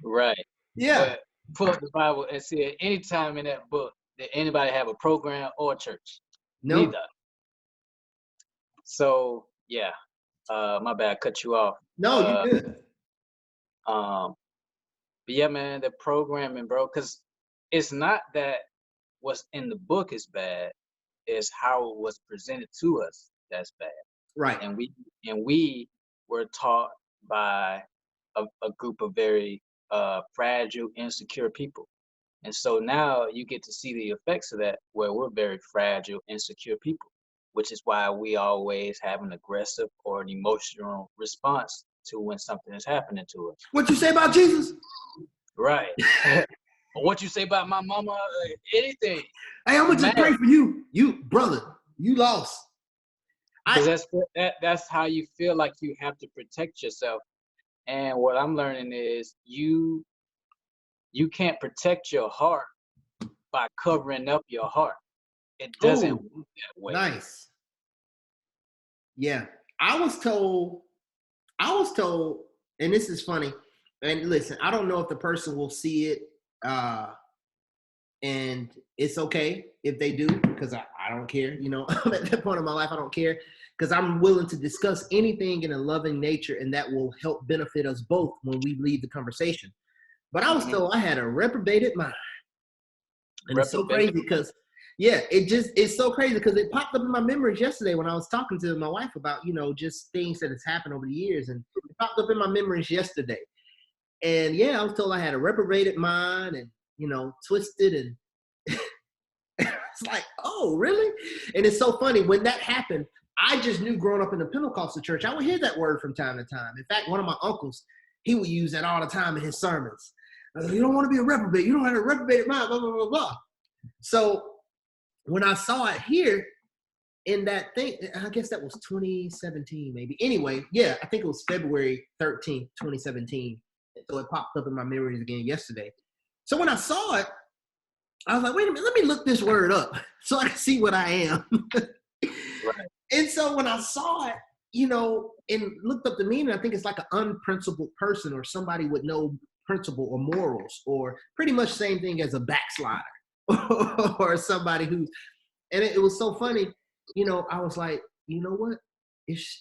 Right. Yeah. But pull up the Bible and see at any time in that book did anybody have a program or a church. No. Neither. So yeah, my bad, cut you off. No, you good. But yeah, man, the programming, bro, because it's not that what's in the book is bad, it's how it was presented to us that's bad. Right. And we were taught by a group of very fragile, insecure people. And so now you get to see the effects of that, where we're very fragile, insecure people, which is why we always have an aggressive or an emotional response to when something is happening to us. What you say about Jesus? Right. What you say about my mama? Anything. Hey, I'm gonna just pray for you. You, brother, you lost. Because that's how you feel like you have to protect yourself. And what I'm learning is you can't protect your heart by covering up your heart. It doesn't work that way. Nice. Yeah. I was told, and this is funny, and listen, I don't know if the person will see it, and it's okay if they do, because I don't care, you know. At that point in my life, I don't care, because I'm willing to discuss anything in a loving nature, and that will help benefit us both when we leave the conversation. But I was told I had a reprobated mind. And it's so crazy because, yeah, it's so crazy because it popped up in my memories yesterday when I was talking to my wife about, you know, just things that has happened over the years. And it popped up in my memories yesterday. And yeah, I was told I had a reprobated mind and, you know, twisted, and it's like, oh, really? And it's so funny when that happened. I just knew growing up in the Pentecostal church, I would hear that word from time to time. In fact, one of my uncles, he would use that all the time in his sermons. You don't want to be a reprobate. You don't have a reprobated mind, blah, blah, blah, blah. So when I saw it here in that thing, I guess that was 2017 maybe. Anyway, yeah, I think it was February 13th, 2017. So it popped up in my memories again yesterday. So when I saw it, I was like, wait a minute, let me look this word up so I can see what I am. Right. And so when I saw it, you know, and looked up the meaning, I think it's like an unprincipled person or somebody with no principle or morals, or pretty much same thing as a backslider or somebody who, and it was so funny, you know, I was like, you know what,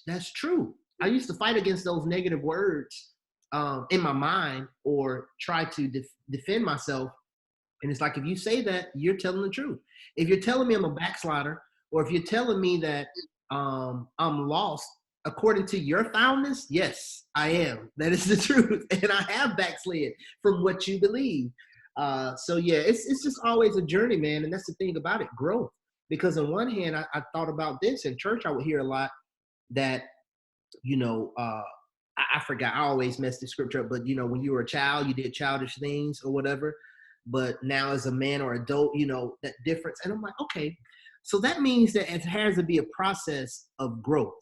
that's true. I used to fight against those negative words in my mind or try to defend myself. And it's like, if you say that, you're telling the truth. If you're telling me I'm a backslider or if you're telling me that I'm lost, according to your foundness, yes, I am. That is the truth, and I have backslid from what you believe. So yeah, it's just always a journey, man, and that's the thing about it, growth. Because on one hand, I thought about this in church. I would hear a lot that you know, I forgot. I always mess the scripture up, but when you were a child, you did childish things or whatever. But now, as a man or adult, that difference. And I'm like, okay, so that means that it has to be a process of growth,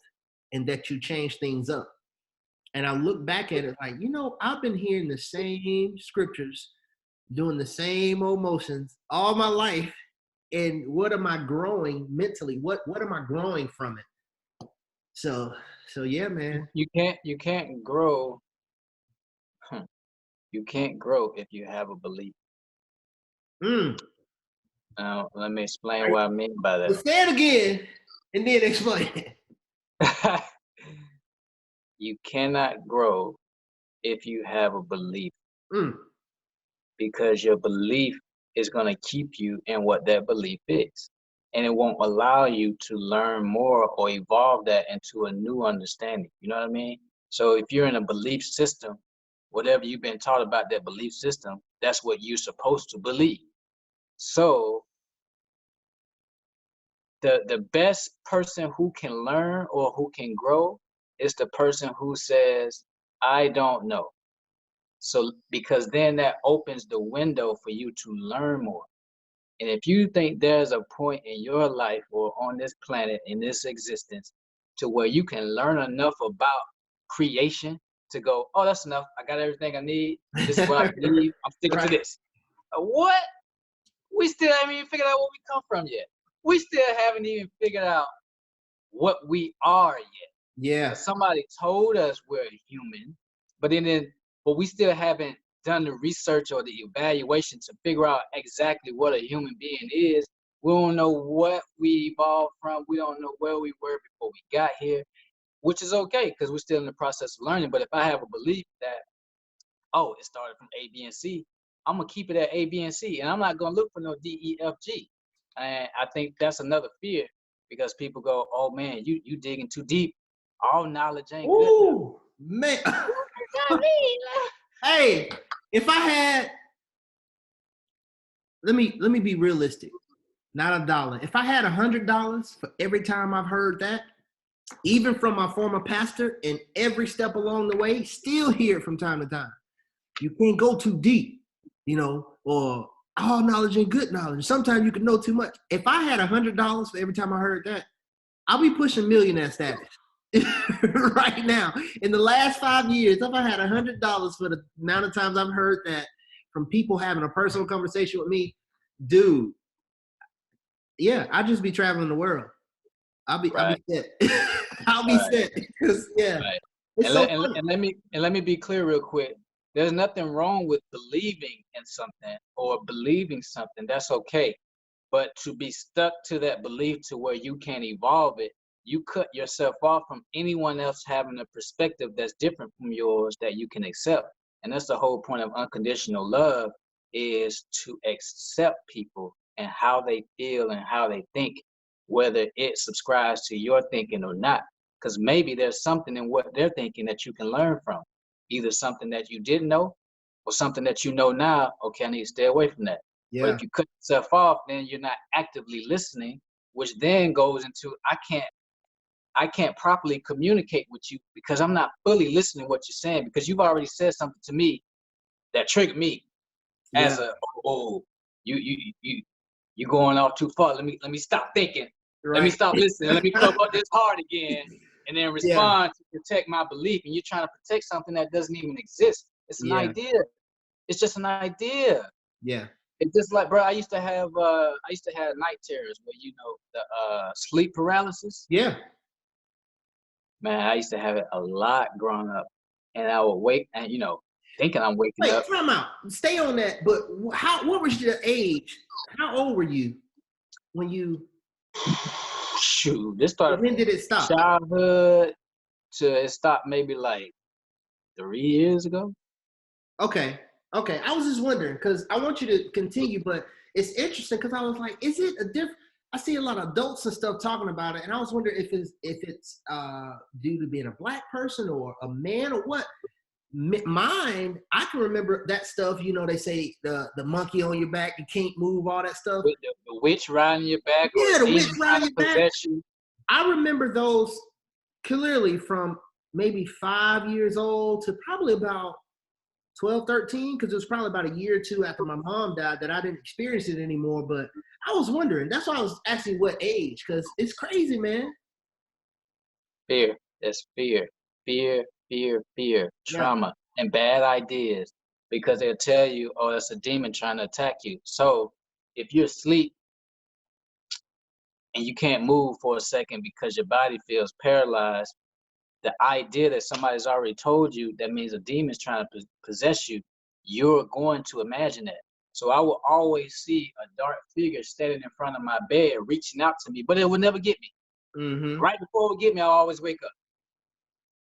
and that you change things up. And I look back at it like, I've been hearing the same scriptures, doing the same old motions all my life. And what am I growing mentally? What am I growing from it? So yeah, man. You can't grow. You can't grow if you have a belief. Mm. Now, let me explain what I mean by Well, say it again and then explain it. that. You cannot grow if you have a belief, Mm. because your belief is going to keep you in what that belief is. And it won't allow you to learn more or evolve that into a new understanding. You know what I mean? So if you're in a belief system, whatever you've been taught about that belief system, that's what you're supposed to believe. So the best person who can learn or who can grow is the person who says, I don't know. So because then that opens the window for you to learn more. And if you think there's a point in your life or on this planet, in this existence, to where you can learn enough about creation to go, oh, that's enough. I got everything I need. This is what I believe. I'm sticking to this. What? We still haven't even figured out where we come from yet. We still haven't even figured out what we are yet. Yeah. Somebody told us we're human, but we still haven't done the research or the evaluation to figure out exactly what a human being is. We don't know what we evolved from. We don't know where we were before we got here, which is okay because we're still in the process of learning. But if I have a belief that, oh, it started from A, B, and C, I'm gonna keep it at A, B, and C, and I'm not gonna look for no D, E, F, G. And I think that's another fear, because people go, oh man, you digging too deep. All knowledge ain't good. Ooh, man. Hey, if I had, let me be realistic, not a dollar. If I had $100 for every time I've heard that, even from my former pastor, and every step along the way, still hear it from time to time. You can't go too deep, or all knowledge ain't good knowledge. Sometimes you can know too much. If I had $100 for every time I heard that, I'll be pushing millionaire status right now. In the last 5 years, if I had $100 for the amount of times I've heard that from people having a personal conversation with me, dude, yeah, I'd just be traveling the world. I'll be set. I'll be set because yeah. Right. And let me be clear real quick. There's nothing wrong with believing in something or believing something. That's okay. But to be stuck to that belief to where you can't evolve it, you cut yourself off from anyone else having a perspective that's different from yours that you can accept. And that's the whole point of unconditional love, is to accept people and how they feel and how they think, whether it subscribes to your thinking or not. Because maybe there's something in what they're thinking that you can learn from, either something that you didn't know or something that you know now. Okay, I need to stay away from that. yeah. But if you cut yourself off, then you're not actively listening, which then goes into I can't properly communicate with you because I'm not fully listening to what you're saying, because you've already said something to me that triggered me as you going off too far. Let me stop thinking. Right. Let me stop listening. Let me come up this hard again and then respond to protect my belief. And you're trying to protect something that doesn't even exist. It's an idea. It's just an idea. Yeah. It's just like, bro, I used to have night terrors where the sleep paralysis. Yeah. Man, I used to have it a lot growing up, and I would wake and thinking I'm waking up. Wait, time out. Stay on that. But what was your age? How old were you when you? Shoot, this started. When did it stop? Childhood to it stopped maybe like 3 years ago. Okay. I was just wondering because I want you to continue, but it's interesting because I was like, is it a different? I see a lot of adults and stuff talking about it, and I was wondering if it's due to being a black person or a man or what. Mine, I can remember that stuff. You know, they say the monkey on your back, you can't move, all that stuff. With the witch riding your back or Yeah, a the witch demon trying riding to your back. possess you. I remember those clearly from maybe 5 years old to probably about 12, 13, because it was probably about a year or two after my mom died that I didn't experience it anymore. But I was wondering, that's why I was asking what age, because it's crazy, man. Fear. That's fear. Fear, fear, fear, Yeah. trauma, and bad ideas. Because they'll tell you, oh, that's a demon trying to attack you. So if you're asleep and you can't move for a second because your body feels paralyzed, the idea that somebody's already told you that means a demon's trying to possess you, you're going to imagine that. So I will always see a dark figure standing in front of my bed reaching out to me, but it would never get me. Mm-hmm. Right before it would get me, I'll always wake up,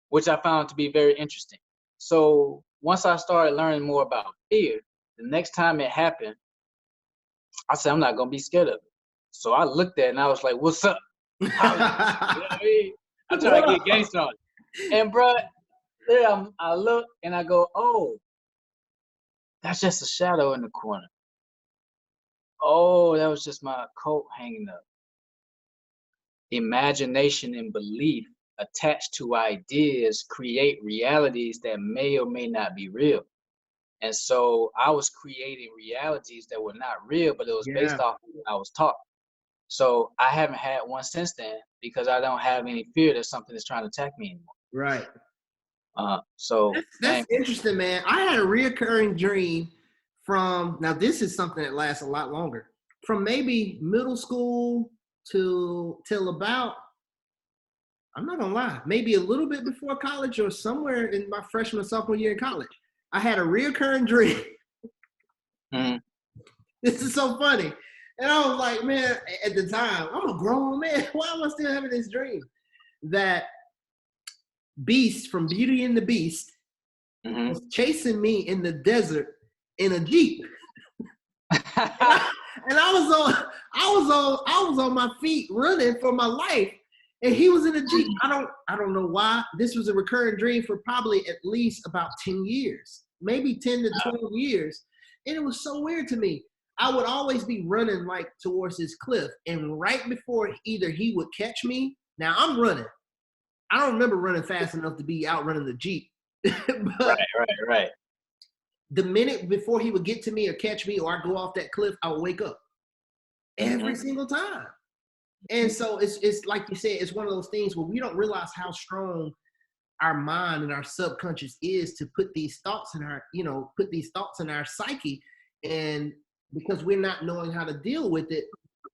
which I found to be very interesting. So once I started learning more about fear, the next time it happened, I said, I'm not going to be scared of it. So I looked at it and I was like, what's up? How you know what I mean? I try to get gangster on it. And bro, I look and I go, oh, that's just a shadow in the corner. Oh, that was just my coat hanging up. Imagination and belief attached to ideas create realities that may or may not be real. And so I was creating realities that were not real, but it was based Yeah. off of what I was taught. So I haven't had one since then because I don't have any fear that something is trying to attack me anymore. Right. So That's interesting, man. I had a reoccurring dream from, now this is something that lasts a lot longer, from maybe middle school till about, I'm not gonna lie, maybe a little bit before college or somewhere in my freshman sophomore year in college. I had a reoccurring dream. Mhm. This is so funny. And I was like, man, at the time, I'm a grown man. Why am I still having this dream? That Beast from Beauty and the Beast was chasing me in the desert in a Jeep. And I was on my feet running for my life. And he was in a Jeep. I don't know why. This was a recurring dream for probably at least about 10 years, maybe 10 to 12 years. And it was so weird to me. I would always be running like towards this cliff. And right before either he would catch me, now I'm running. I don't remember running fast enough to be outrunning the Jeep. But Right. the minute before he would get to me or catch me or I go off that cliff, I would wake up every single time. And so it's like you said, it's one of those things where we don't realize how strong our mind and our subconscious is to put these thoughts in our psyche. And because we're not knowing how to deal with it,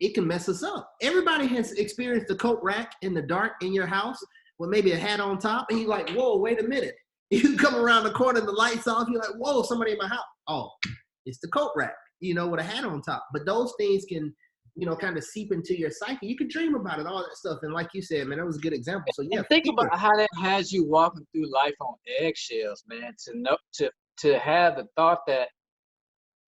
it can mess us up. Everybody has experienced the coat rack in the dark in your house with maybe a hat on top, and you're like, whoa, wait a minute. You come around the corner and the lights off, you're like, whoa, somebody in my house. Oh, it's the coat rack, with a hat on top. But those things can, kind of seep into your psyche. You can dream about it, all that stuff. And like you said, man, that was a good example. So yeah, And think about how that has you walking through life on eggshells, man. To have the thought that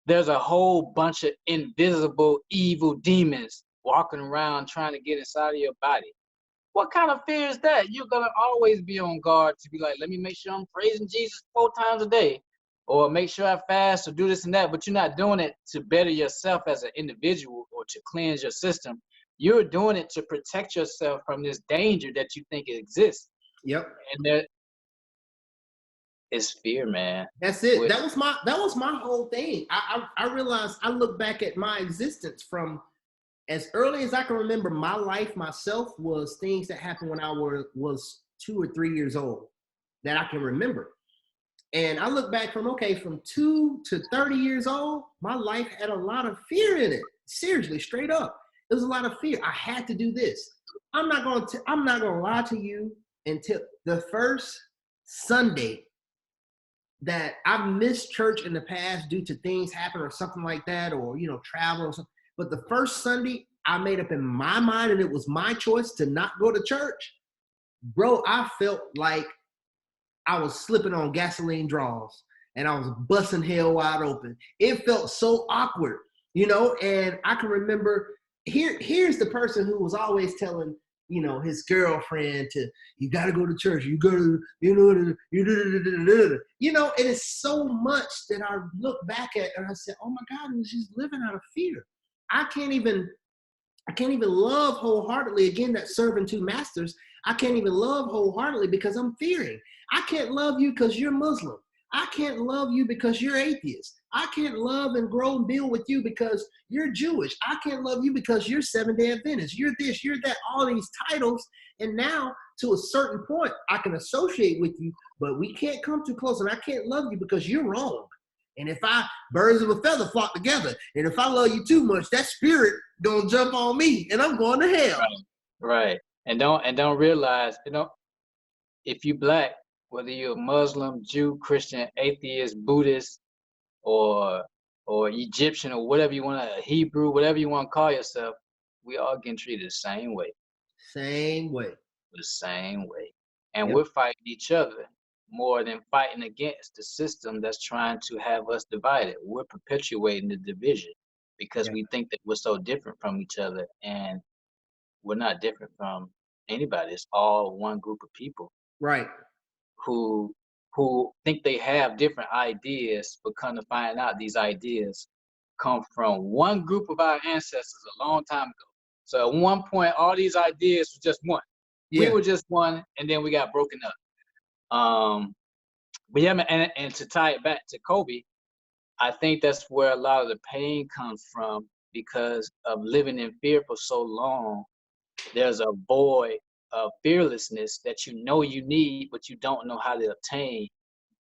there's a whole bunch of invisible evil demons walking around trying to get inside of your body. What kind of fear is that? You're gonna always be on guard to be like, let me make sure I'm praising Jesus 4 times a day, or make sure I fast or do this and that. But you're not doing it to better yourself as an individual or to cleanse your system. You're doing it to protect yourself from this danger that you think exists. Yep. And there is fear, man. That's it. That was my whole thing. I realized, I look back at my existence from as early as I can remember. My life myself was things that happened when I was 2 or 3 years old that I can remember. And I look back from 2 to 30 years old, my life had a lot of fear in it. Seriously, straight up. There was a lot of fear. I had to do this. I'm not gonna lie to you, until the first Sunday that I've missed church in the past due to things happen or something like that, or travel or something. But the first Sunday I made up in my mind, and it was my choice to not go to church, bro, I felt like I was slipping on gasoline draws and I was busting hell wide open. It felt so awkward, and I can remember here's the person who was always telling, you know, his girlfriend to, you got to go to church, you got to, you know, you know, it is so much that I look back at and I said, oh my God, she's living out of fear. I can't even love wholeheartedly. Again, that serving two masters. I can't even love wholeheartedly because I'm fearing. I can't love you because you're Muslim. I can't love you because you're atheist. I can't love and grow and build with you because you're Jewish. I can't love you because you're Seventh-day Adventist. You're this, you're that, all these titles. And now, to a certain point, I can associate with you, but we can't come too close. And I can't love you because you're wrong. And if birds of a feather flock together, and if I love you too much, that spirit gonna jump on me, and I'm going to hell. Right. And don't realize, you know, if you Black, whether you're a Muslim, Jew, Christian, atheist, Buddhist, or Egyptian, or whatever you want to, Hebrew, whatever you want to call yourself, we all getting treated the same way. Same way. The same way. And Yep. we're fighting each other more than fighting against the system that's trying to have us divided. We're perpetuating the division because Yep. we think that we're so different from each other, and we're not different from anybody. It's all one group of people Right. who think they have different ideas, but come to find out these ideas come from one group of our ancestors a long time ago. So at one point, all these ideas were just one. We Yeah. were just one, and then we got broken up. But yeah, and to tie it back to Kobe, I think that's where a lot of the pain comes from because of living in fear for so long. There's a void of fearlessness that you know you need, but you don't know how to obtain.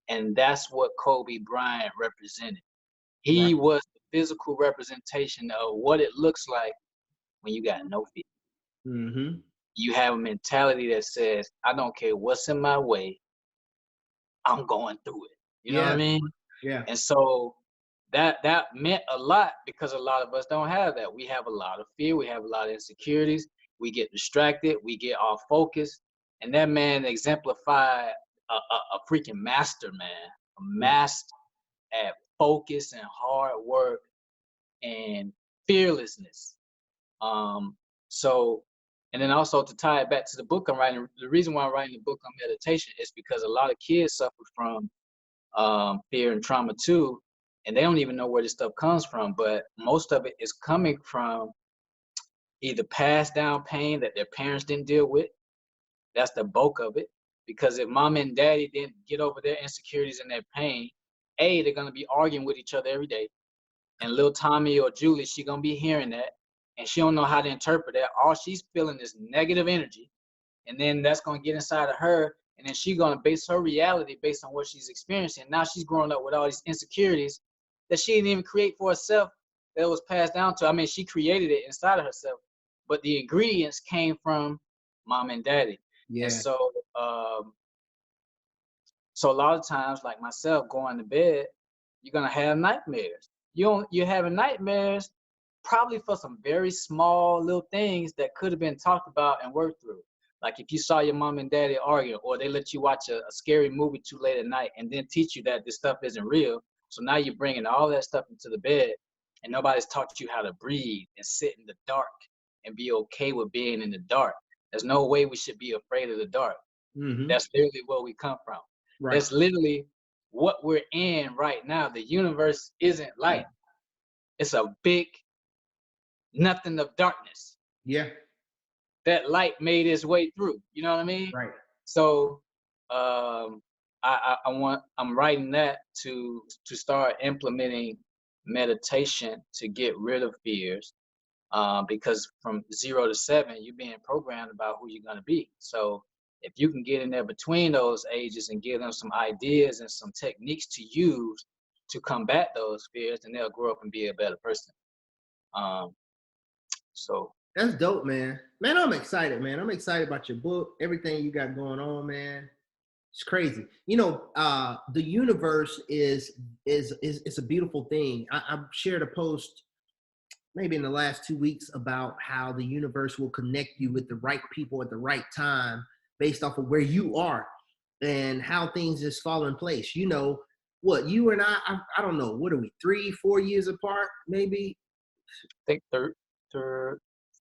And that's what Kobe Bryant represented. Right. He was the physical representation of what it looks like when you got no fear. Mm-hmm. You have a mentality that says, I don't care what's in my way, I'm going through it. You know what I Yeah. mean? Yeah. And so that meant a lot because a lot of us don't have that. We have a lot of fear, we have a lot of insecurities, we get distracted, we get off focus. And that man exemplified a freaking master, man, a Yeah. master at focus and hard work and fearlessness. Um, so, and then also to tie it back to the book I'm writing, the reason why I'm writing the book on meditation is because a lot of kids suffer from fear and trauma too, and they don't even know where this stuff comes from. But most of it is coming from either passed down pain that their parents didn't deal with. That's the bulk of it. Because if mom and daddy didn't get over their insecurities and their pain, they're gonna be arguing with each other every day. And little Tommy or Julie, she gonna be hearing that, and she don't know how to interpret that. All she's feeling is negative energy, and then that's gonna get inside of her, and then she's gonna base her reality based on what she's experiencing. Now she's growing up with all these insecurities that she didn't even create for herself, that was passed down to. I mean, she created it inside of herself, but the ingredients came from mom and daddy. And Yeah. so a lot of times, like myself, going to bed, you're gonna have nightmares. You're having nightmares probably for some very small little things that could have been talked about and worked through. Like if you saw your mom and daddy arguing, or they let you watch a scary movie too late at night and then teach you that this stuff isn't real. So now you're bringing all that stuff into the bed, and nobody's taught you how to breathe and sit in the dark and be okay with being in the dark. There's no way we should be afraid of the dark. Mm-hmm. That's literally where we come from. Right. That's literally what we're in right now. The universe isn't light. It's a big nothing of darkness. Yeah. That light made its way through. You know what I mean? Right. So I'm writing that to start implementing meditation to get rid of fears. Because from 0 to 7, you're being programmed about who you're gonna be. So if you can get in there between those ages and give them some ideas and some techniques to use to combat those fears, then they'll grow up and be a better person. So That's dope, man. Man, I'm excited, man. I'm excited about your book, everything you got going on, man. It's crazy. You know, the universe is a beautiful thing. I shared a post maybe in the last 2 weeks about how the universe will connect you with the right people at the right time based off of where you are and how things just fall in place. You know, what you and I don't know, what are we, 3-4 years apart, maybe? I think third,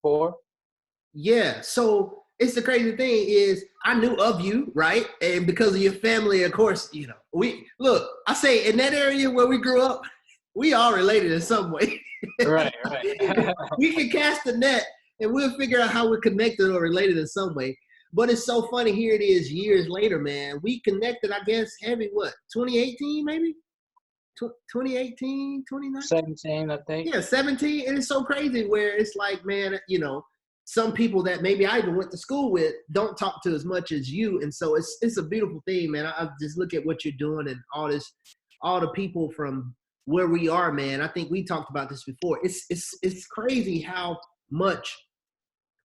before? Yeah. So it's the crazy thing is I knew of you, right? And because of your family, of course, you know, we look, I say in that area where we grew up, we all related in some way. Right, right. We can cast the net and we'll figure out how we're connected or related in some way. But it's so funny. Here it is years later, man. We connected, I guess, heavy, what, 2018 maybe? 2018, 2019? 17, I think. Yeah, 17. And it's so crazy where it's like, man, you know, some people that maybe I even went to school with don't talk to as much as you. And so it's a beautiful thing, man. I just look at what you're doing and all the people from where we are, man. I think we talked about this before. It's crazy how much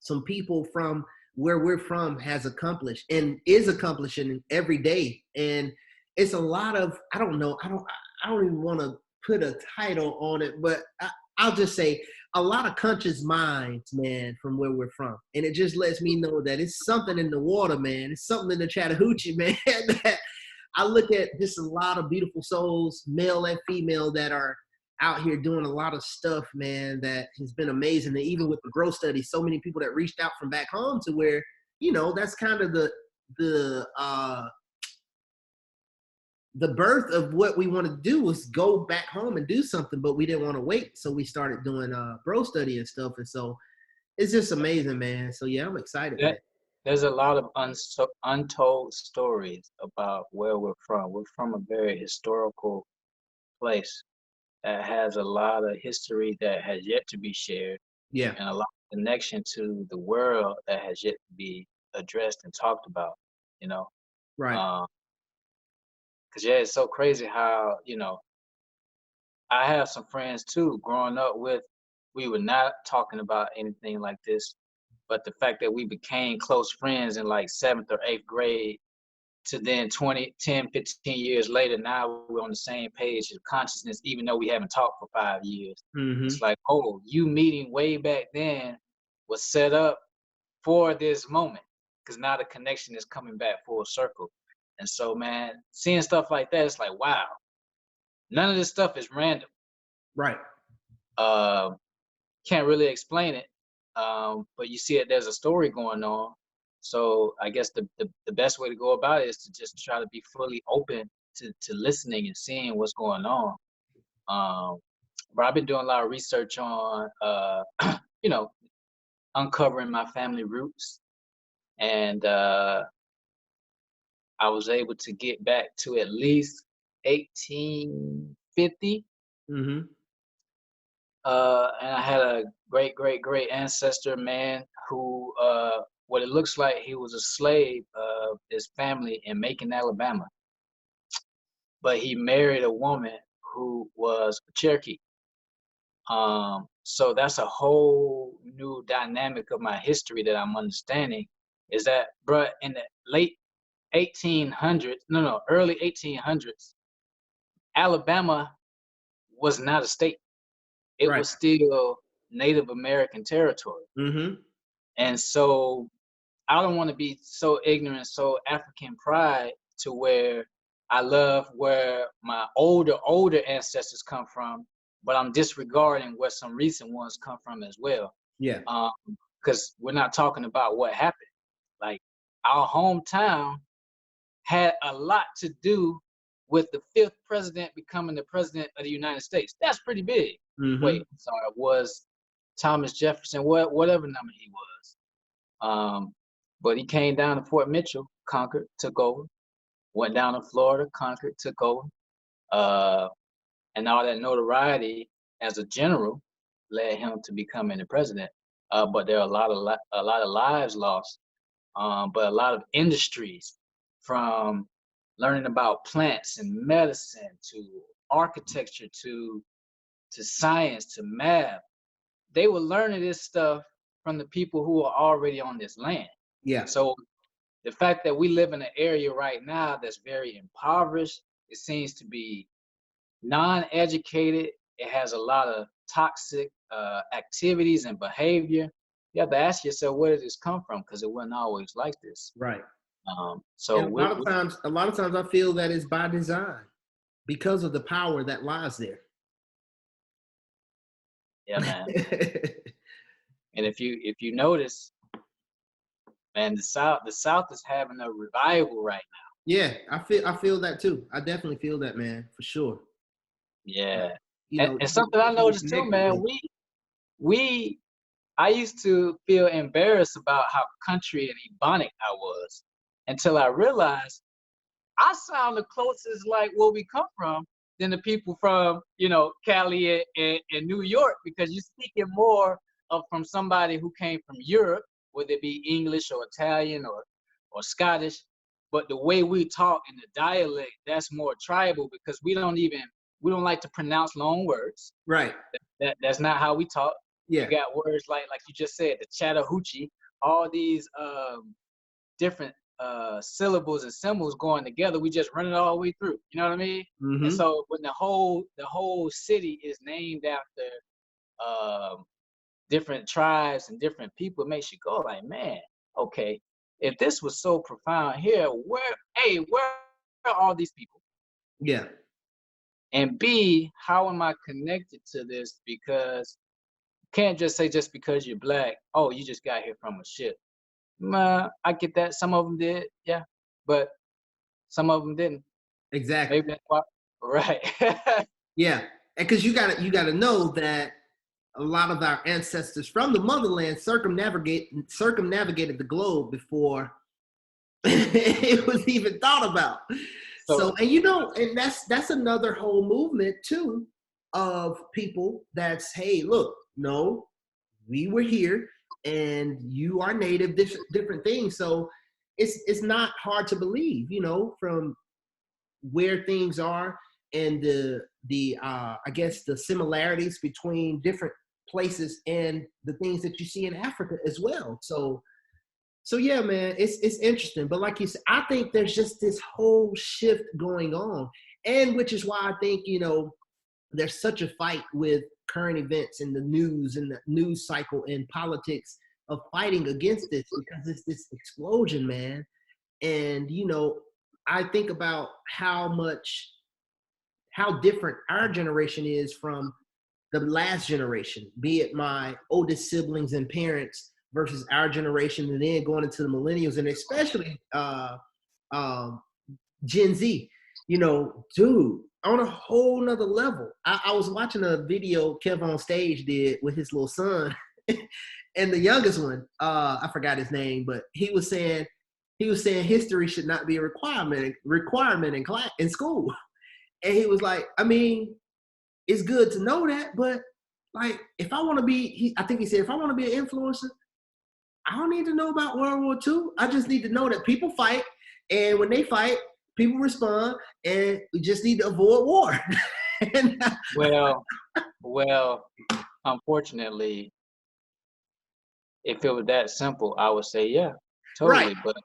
some people from where we're from has accomplished and is accomplishing every day. And it's a lot of, I don't know, I don't even want to put a title on it, but I'll just say a lot of conscious minds, man, from where we're from. And it just lets me know that it's something in the water, man. It's something in the Chattahoochee, man, that I look at just a lot of beautiful souls, male and female, that are out here doing a lot of stuff, man, that has been amazing. And even with the growth study, so many people that reached out from back home to where, you know, that's kind of the birth of what we want to do was go back home and do something, but we didn't want to wait. So we started doing bro study and stuff. And so it's just amazing, man. So yeah, I'm excited, man. There's a lot of untold stories about where we're from. We're from a very historical place that has a lot of history that has yet to be shared, Yeah. and a lot of connection to the world that has yet to be addressed and talked about, you know. Right. Because yeah, it's so crazy how, you know, I have some friends too growing up with, we were not talking about anything like this, but the fact that we became close friends in like seventh or eighth grade to then 20, 10, 15 years later, now we're on the same page of consciousness, even though we haven't talked for 5 years. Mm-hmm. It's like, oh, you meeting way back then was set up for this moment, because now the connection is coming back full circle. And so, man, seeing stuff like that, it's like, wow, none of this stuff is random. Right. Uh, can't really explain it, but you see it, there's a story going on. So I guess the best way to go about it is to just try to be fully open to listening and seeing what's going on. But I've been doing a lot of research on, you know, uncovering my family roots. And I was able to get back to at least 1850. Mm-hmm. And I had a great ancestor, man, who what it looks like he was a slave of his family in Macon, Alabama. But he married a woman who was a Cherokee. So that's a whole new dynamic of my history that I'm understanding. Is that, bruh, in the late 1800s, no, early 1800s, Alabama was not a state. It Right. was still Native American territory. Mm-hmm. And so I don't want to be so ignorant, so African pride to where I love where my older ancestors come from, but I'm disregarding where some recent ones come from as well. Yeah. Because we're not talking about what happened. Like, our hometown had a lot to do with the fifth president becoming the president of the United States. That's pretty big. Mm-hmm. Wait, sorry, was Thomas Jefferson, whatever number he was. But he came down to Fort Mitchell, conquered, took over, went down to Florida, conquered, took over. And all that notoriety as a general led him to becoming the president. But there are a lot of lives lost, but a lot of industries, from learning about plants and medicine to architecture to science to math. They were learning this stuff from the people who are already on this land. Yeah. So the fact that we live in an area right now that's very impoverished, it seems to be non-educated, it has a lot of toxic activities and behavior. You have to ask yourself, where did this come from? Because it wasn't always like this. Right. So And a lot of times I feel that it's by design because of the power that lies there. yeah, man. And if you notice, man, the South is having a revival right now. Yeah, I feel that too. I definitely feel that, man, for sure. Yeah. You And, know, and something I really noticed too, connected man, with. we I used to feel embarrassed about how country and ebonic I was until I realized I sound the closest like where we come from than the people from, Cali and New York, because you're speaking more of from somebody who came from Europe, whether it be English or Italian or Scottish. But the way we talk in the dialect, that's more tribal because we don't like to pronounce long words. Right. That's not how we talk. You Yeah. got words like you just said, the Chattahoochee, all these different syllables and symbols going together. We just run it all the way through. You know what I mean? And Mm-hmm. so when the whole city is named after um, different tribes and different people, it makes you go like, man, okay, if this was so profound here, where are all these people? Yeah. And B, how am I connected to this? Because you can't just say just because you're black, oh, you just got here from a ship. I get that. Some of them did, yeah, but some of them didn't. Exactly. Maybe that's why. Right. Yeah. And because you gotta know that a lot of our ancestors from the motherland circumnavigated the globe before it was even thought about. So So, and and that's another whole movement too of people that's, hey, look, no, we were here and you are native, different things. So it's not hard to believe, from where things are and the I guess the similarities between different places and the things that you see in Africa as well. So yeah, man, it's interesting. But like you said, I think there's just this whole shift going on. And which is why I think, there's such a fight with current events in the news and the news cycle and politics of fighting against this because it's this explosion, man. And I think about how different our generation is from the last generation, be it my oldest siblings and parents versus our generation, and then going into the millennials and especially um, Gen Z. Dude, on a whole nother level. I was watching a video Kev on Stage did with his little son, and the youngest one, I forgot his name, but he was saying history should not be a requirement in class in school, and he was like, I mean, it's good to know that, but like if I want to be, I think he said, if I want to be an influencer, I don't need to know about World War II. I just need to know that people fight, and when they fight, people respond, and we just need to avoid war. And, well, unfortunately, if it was that simple, I would say yeah, right. totally. But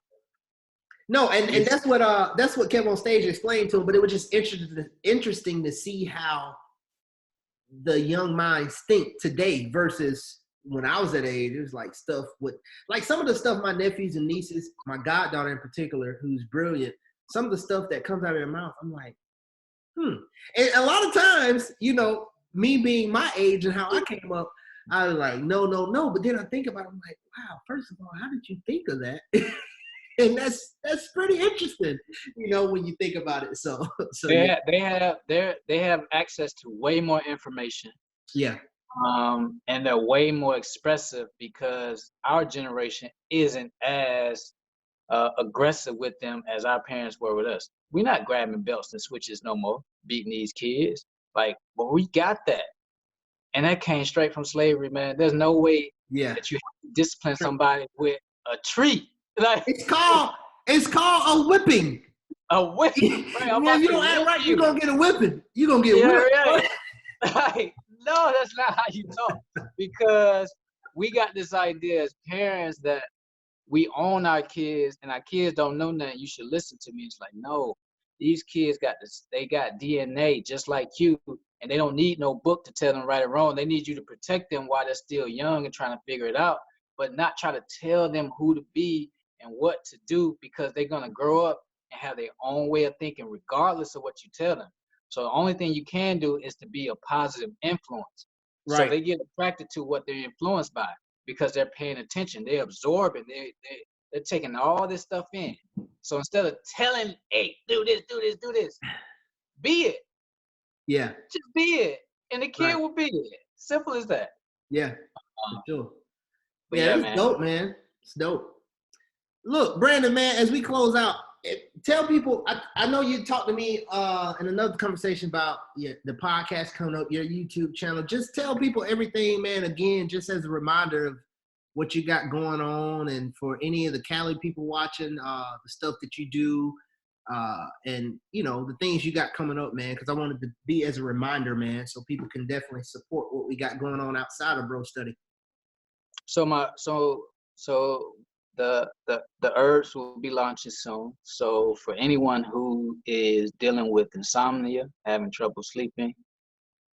No, and it's that's what Kev on Stage explained to him, but it was just interesting to see how the young minds think today versus when I was that age. It was like stuff with like some of the stuff my nephews and nieces, my goddaughter in particular, who's brilliant, some of the stuff that comes out of their mouth, I'm like, And a lot of times, me being my age and how I came up, I was like, no, no, no. But then I think about it, I'm like, wow, first of all, how did you think of that? And that's pretty interesting, when you think about it. So they yeah. ha- they have they have access to way more information, Yeah. and they're way more expressive because our generation isn't as aggressive with them as our parents were with us. We're not grabbing belts and switches no more, beating these kids. Like, but we got that. And that came straight from slavery, man. There's no way Yeah. that you have to discipline somebody with a tree. Like It's called it's called a whipping. a whip. Right, I'm Yeah, about if you to don't act whip right, you're you. gonna get a whipping. You're gonna get Yeah, whipped. right. Like, no, that's not how you talk. Because we got this idea as parents that we own our kids and our kids don't know nothing. You should listen to me. It's like, no, these kids got this, they got DNA just like you, and they don't need no book to tell them right or wrong. They need you to protect them while they're still young and trying to figure it out, but not try to tell them who to be and what to do because they're gonna grow up and have their own way of thinking, regardless of what you tell them. So the only thing you can do is to be a positive influence. So Right. they get attracted to what they're influenced by. because they're paying attention. They're absorbing. They're taking all this stuff in. So instead of telling, hey, do this, do this, do this, be it. Yeah. Just be it. And the kid will be it. Simple as that. Yeah. For sure. But Yeah, it's dope, man. It's dope. Look, Brandon, man, as we close out, tell people, I know you talked to me in another conversation about the podcast coming up, your YouTube channel. Just tell people everything, man, again, just as a reminder of what you got going on, and for any of the Cali people watching, the stuff that you do, and, you know, the things you got coming up, man, because I wanted to be as a reminder, man, so people can definitely support what we got going on outside of Bro Study. So the herbs will be launching soon. So for anyone who is dealing with insomnia, having trouble sleeping,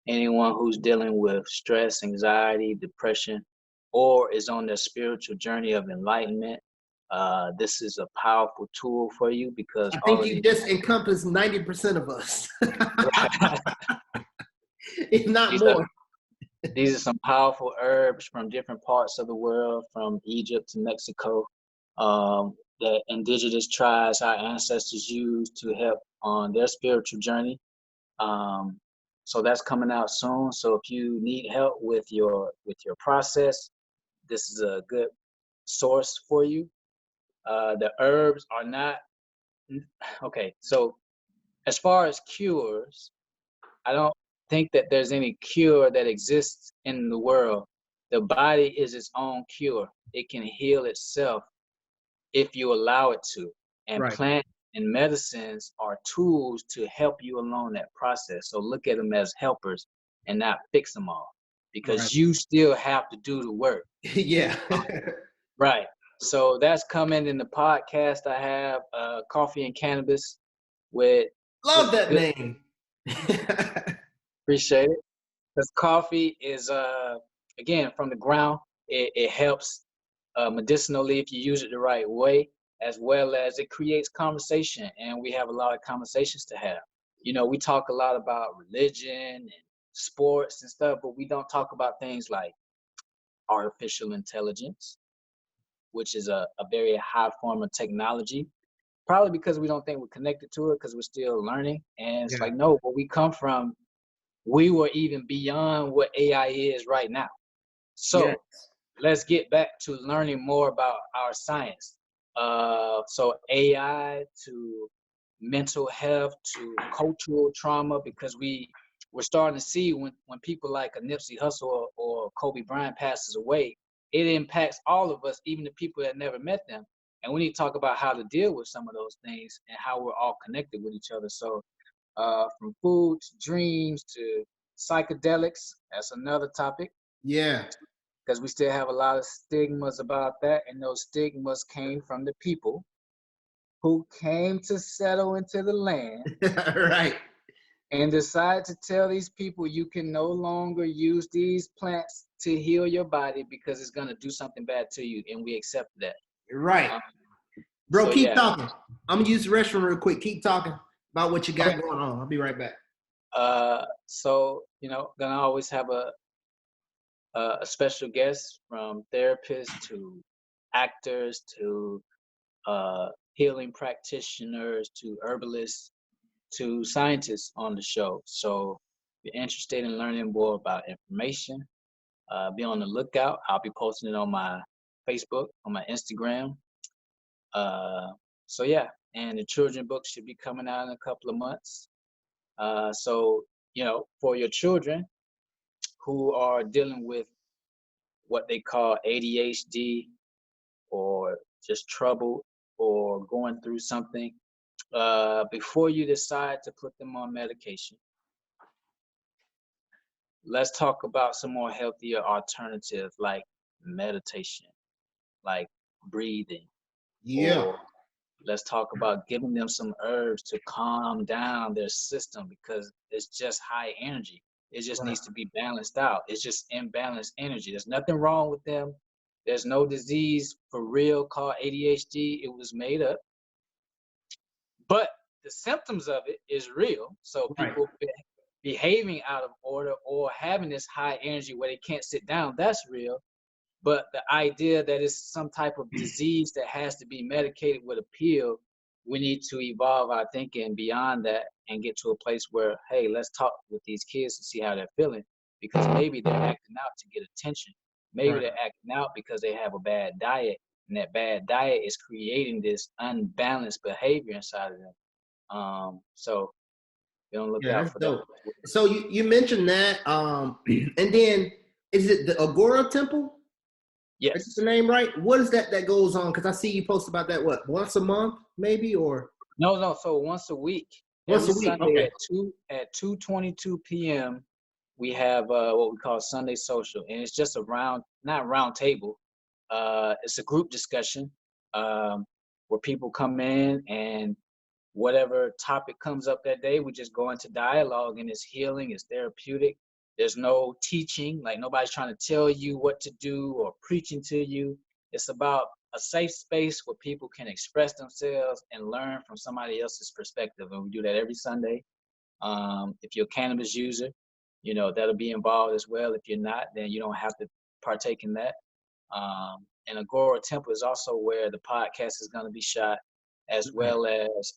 anyone who's dealing with stress, anxiety, depression, or is on their spiritual journey of enlightenment, this is a powerful tool for you, because I think you just encompassed 90% of us, if not more. These are some powerful herbs from different parts of the world, from Egypt to Mexico, that indigenous tribes, our ancestors used to help on their spiritual journey. So that's coming out soon. So if you need help with your process, this is a good source for you. The herbs are not okay. So as far as cures, I don't think that there's any cure that exists in the world. The body is its own cure. It can heal itself if you allow it to. And plant and medicines are tools to help you along that process. So look at them as helpers and not fix them all, because you still have to do the work. Yeah. Right. So that's coming in the podcast. I have Coffee and Cannabis with Love that name. Appreciate it. Because coffee is again, from the ground. It helps medicinally if you use it the right way, as well as it creates conversation, and we have a lot of conversations to have. You know, we talk a lot about religion and sports and stuff, but we don't talk about things like artificial intelligence, which is a very high form of technology, probably because we don't think we're connected to it, because we're still learning. And it's like, no, where we come from, we were even beyond what AI is right now. So let's get back to learning more about our science. So AI to mental health to cultural trauma, because we're starting to see when people like a Nipsey Hussle or Kobe Bryant passes away, it impacts all of us, even the people that never met them. And we need to talk about how to deal with some of those things and how we're all connected with each other. So from food to dreams to psychedelics, that's another topic. Yeah. Because we still have a lot of stigmas about that. And those stigmas came from the people who came to settle into the land. Right. And decide to tell these people you can no longer use these plants to heal your body because it's going to do something bad to you. And we accept that. Right. Bro, so keep talking. I'm going to use the restroom real quick. Keep talking about what you got going on. I'll be right back. So, you know, going to always have a special guest, from therapists to actors to healing practitioners to herbalists to scientists on the show. So if you're interested in learning more about information, be on the lookout. I'll be posting it on my Facebook, on my Instagram. So yeah, and the children book should be coming out in a couple of months. So, you know, for your children who are dealing with what they call ADHD, or just trouble, or going through something, before you decide to put them on medication, let's talk about some more healthier alternatives like meditation, like breathing. Yeah. Or let's talk about giving them some herbs to calm down their system, because it's just high energy. It just needs to be balanced out. It's just imbalanced energy. There's nothing wrong with them. There's no disease for real called ADHD. It was made up. But the symptoms of it is real. So people behaving out of order or having this high energy where they can't sit down, that's real. But the idea that it's some type of disease that has to be medicated with a pill, we need to evolve our thinking beyond that and get to a place where, hey, let's talk with these kids to see how they're feeling, because maybe they're acting out to get attention. Maybe Right. they're acting out because they have a bad diet, and that bad diet is creating this unbalanced behavior inside of them. So be on the Yeah, lookout that's for that dope. as well. So you mentioned that, and then is it the Agora Temple? Is that the Yes. name right? What is that goes on? Because I see you post about that, what, once a month, maybe, or No. So once a week, once every a week? Sunday Okay. at 2:22 p.m. we have what we call Sunday Social, and it's just a not round table. It's a group discussion where people come in, and whatever topic comes up that day, we just go into dialogue, and it's healing, it's therapeutic. There's no teaching, like nobody's trying to tell you what to do or preaching to you. It's about a safe space where people can express themselves and learn from somebody else's perspective. And we do that every Sunday. If you're a cannabis user, that'll be involved as well. If you're not, then you don't have to partake in that. And Agora Temple is also where the podcast is going to be shot, as Right. well as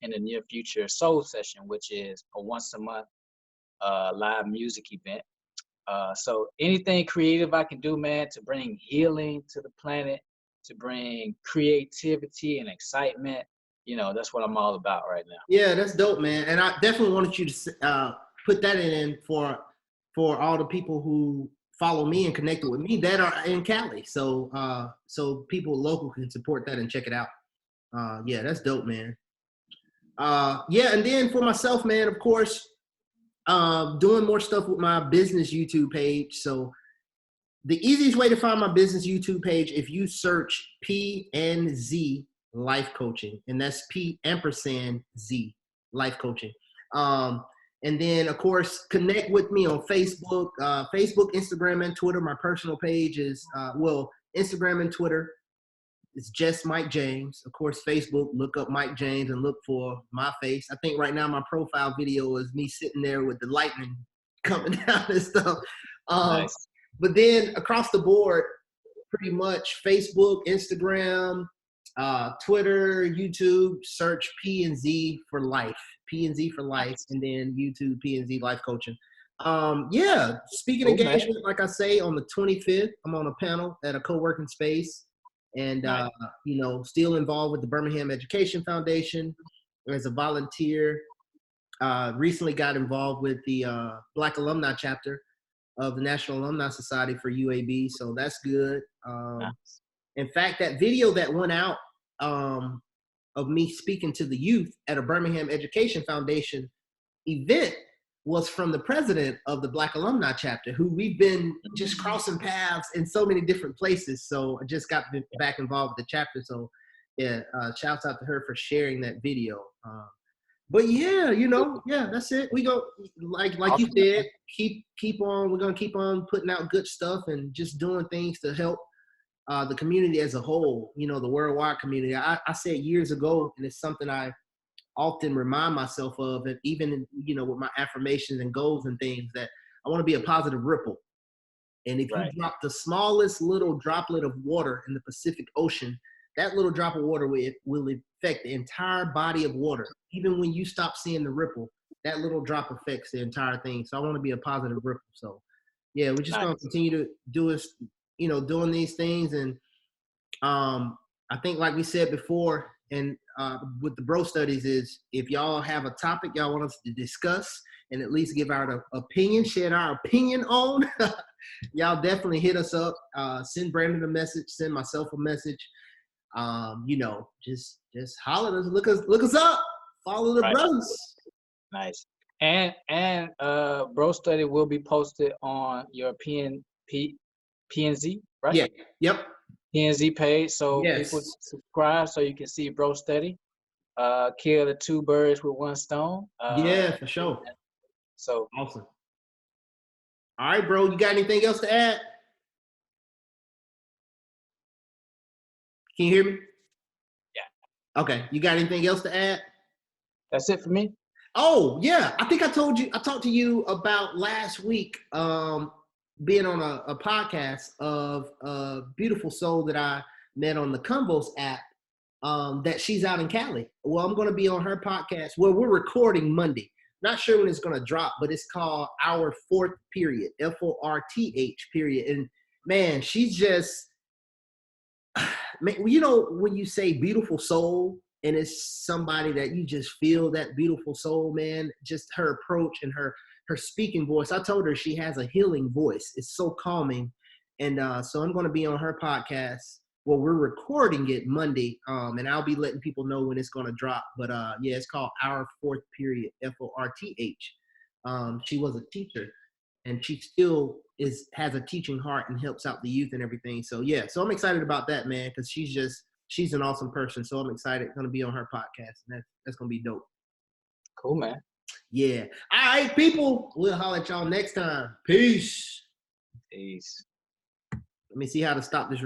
in the near future, Soul Session, which is a once a month live music event. So anything creative I can do, man, to bring healing to the planet, to bring creativity and excitement, that's what I'm all about right now. Yeah, that's dope, man. And I definitely wanted you to put that in for all the people who follow me and connected with me that are in Cali. So so people local can support that and check it out. Yeah, that's dope, man. Yeah, and then for myself, man, of course, doing more stuff with my business YouTube page. So the easiest way to find my business YouTube page, if you search PNZ Life Coaching, and that's P&Z Life Coaching. And then, of course, connect with me on Facebook, Instagram, and Twitter. My personal page is, Instagram and Twitter, it's just Mike James. Of course, Facebook, look up Mike James and look for my face. I think right now my profile video is me sitting there with the lightning coming down and stuff. Nice. But then across the board, pretty much Facebook, Instagram, Twitter, YouTube, search P&Z for life, P&Z for life, Nice. and then YouTube P&Z Life Coaching. Yeah, speaking Cool, man. engagement, like I say, on the 25th, I'm on a panel at a co-working space, and Nice. still involved with the Birmingham Education Foundation as a volunteer. Recently got involved with the Black Alumni chapter of the National Alumni Society for UAB, so that's good. Nice. In fact, that video that went out of me speaking to the youth at a Birmingham Education Foundation event was from the president of the Black Alumni chapter, who we've been just crossing paths in so many different places. So I just got back involved with the chapter. So yeah, shouts out to her for sharing that video. But yeah, yeah, that's it. We go like you said, keep on. We're gonna keep on putting out good stuff and just doing things to help the community as a whole. The worldwide community. I said years ago, and it's something I often remind myself of, and even with my affirmations and goals and things, that I want to be a positive ripple. And if you Right. drop the smallest little droplet of water in the Pacific Ocean, that little drop of water will affect the entire body of water. Even when you stop seeing the ripple, that little drop affects the entire thing. So I want to be a positive ripple. So yeah, we're just Nice. gonna continue to do us, doing these things. And I think, like we said before, and with the bro studies, is if y'all have a topic y'all want us to discuss and at least give our opinion, share our opinion on, y'all definitely hit us up. Send Brandon a message, send myself a message. Just holler at us, look us up, follow the Right. brothers. Nice. And Bro Study will be posted on your PNZ, right? Yeah. Yep. PNZ page, so Yes. people subscribe so you can see Bro Study. Kill the two birds with one stone. Yeah, for sure. So Awesome. All right, bro. You got anything else to add? Can you hear me? Yeah. Okay. You got anything else to add? That's it for me. Oh, yeah. I think I talked to you about last week. being on a podcast of a beautiful soul that I met on the Convos app. That she's out in Cali. Well, I'm going to be on her podcast. Well, we're recording Monday. Not sure when it's going to drop, but it's called Our Fourth Period, FORTH period. And man, she's just, man, you know, when you say beautiful soul, and it's somebody that you just feel that beautiful soul, man, just her approach and her speaking voice. I told her she has a healing voice. It's so calming. And so I'm going to be on her podcast. Well, we're recording it Monday, and I'll be letting people know when it's going to drop. But yeah, it's called Our Fourth Period, FORTH. She was a teacher, and she still has a teaching heart and helps out the youth and everything. So yeah, so I'm excited about that, man, because she's an awesome person. So I'm excited, going to be on her podcast, and that's going to be dope. Cool, man. Yeah. All right, people. We'll holler at y'all next time. Peace. Peace. Let me see how to stop this.